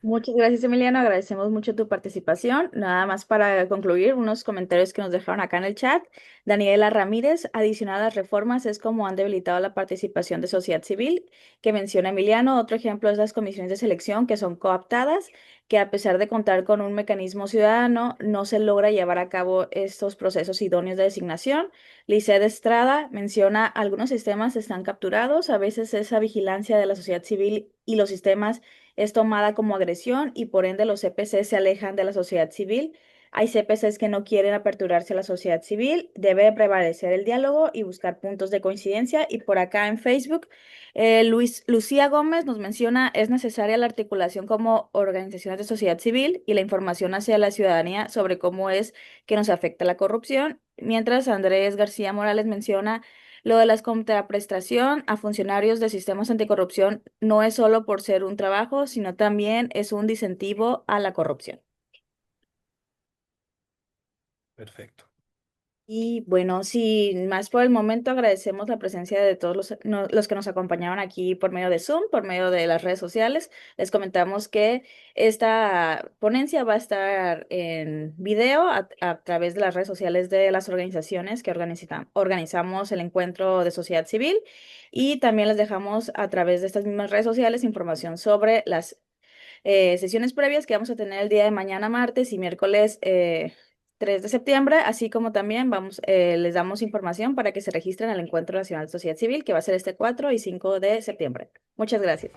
Muchas gracias, Emiliano. Agradecemos mucho tu participación. Nada más para concluir, unos comentarios que nos dejaron acá en el chat. Daniela Ramírez, adicional a las reformas, es como han debilitado la participación de sociedad civil, que menciona Emiliano. Otro ejemplo es las comisiones de selección, que son cooptadas, que a pesar de contar con un mecanismo ciudadano, no se logra llevar a cabo estos procesos idóneos de designación. Lisset Estrada menciona algunos sistemas están capturados, a veces esa vigilancia de la sociedad civil y los sistemas es tomada como agresión y por ende los CPC se alejan de la sociedad civil. Hay CPCs que no quieren aperturarse a la sociedad civil, debe prevalecer el diálogo y buscar puntos de coincidencia. Y por acá en Facebook, Lucía Gómez nos menciona, es necesaria la articulación como organizaciones de sociedad civil y la información hacia la ciudadanía sobre cómo es que nos afecta la corrupción. Mientras Andrés García Morales menciona, lo de la contraprestación a funcionarios de sistemas anticorrupción no es solo por ser un trabajo, sino también es un disincentivo a la corrupción. Perfecto. Y bueno, sin más por el momento, agradecemos la presencia de todos los que nos acompañaron aquí por medio de Zoom, por medio de las redes sociales. Les comentamos que esta ponencia va a estar en video a través de las redes sociales de las organizaciones que organizamos el encuentro de sociedad civil y también les dejamos a través de estas mismas redes sociales información sobre las sesiones previas que vamos a tener el día de mañana, martes y miércoles 3 de septiembre, así como también les damos información para que se registren al Encuentro Nacional de Sociedad Civil, que va a ser este 4 y 5 de septiembre. Muchas gracias.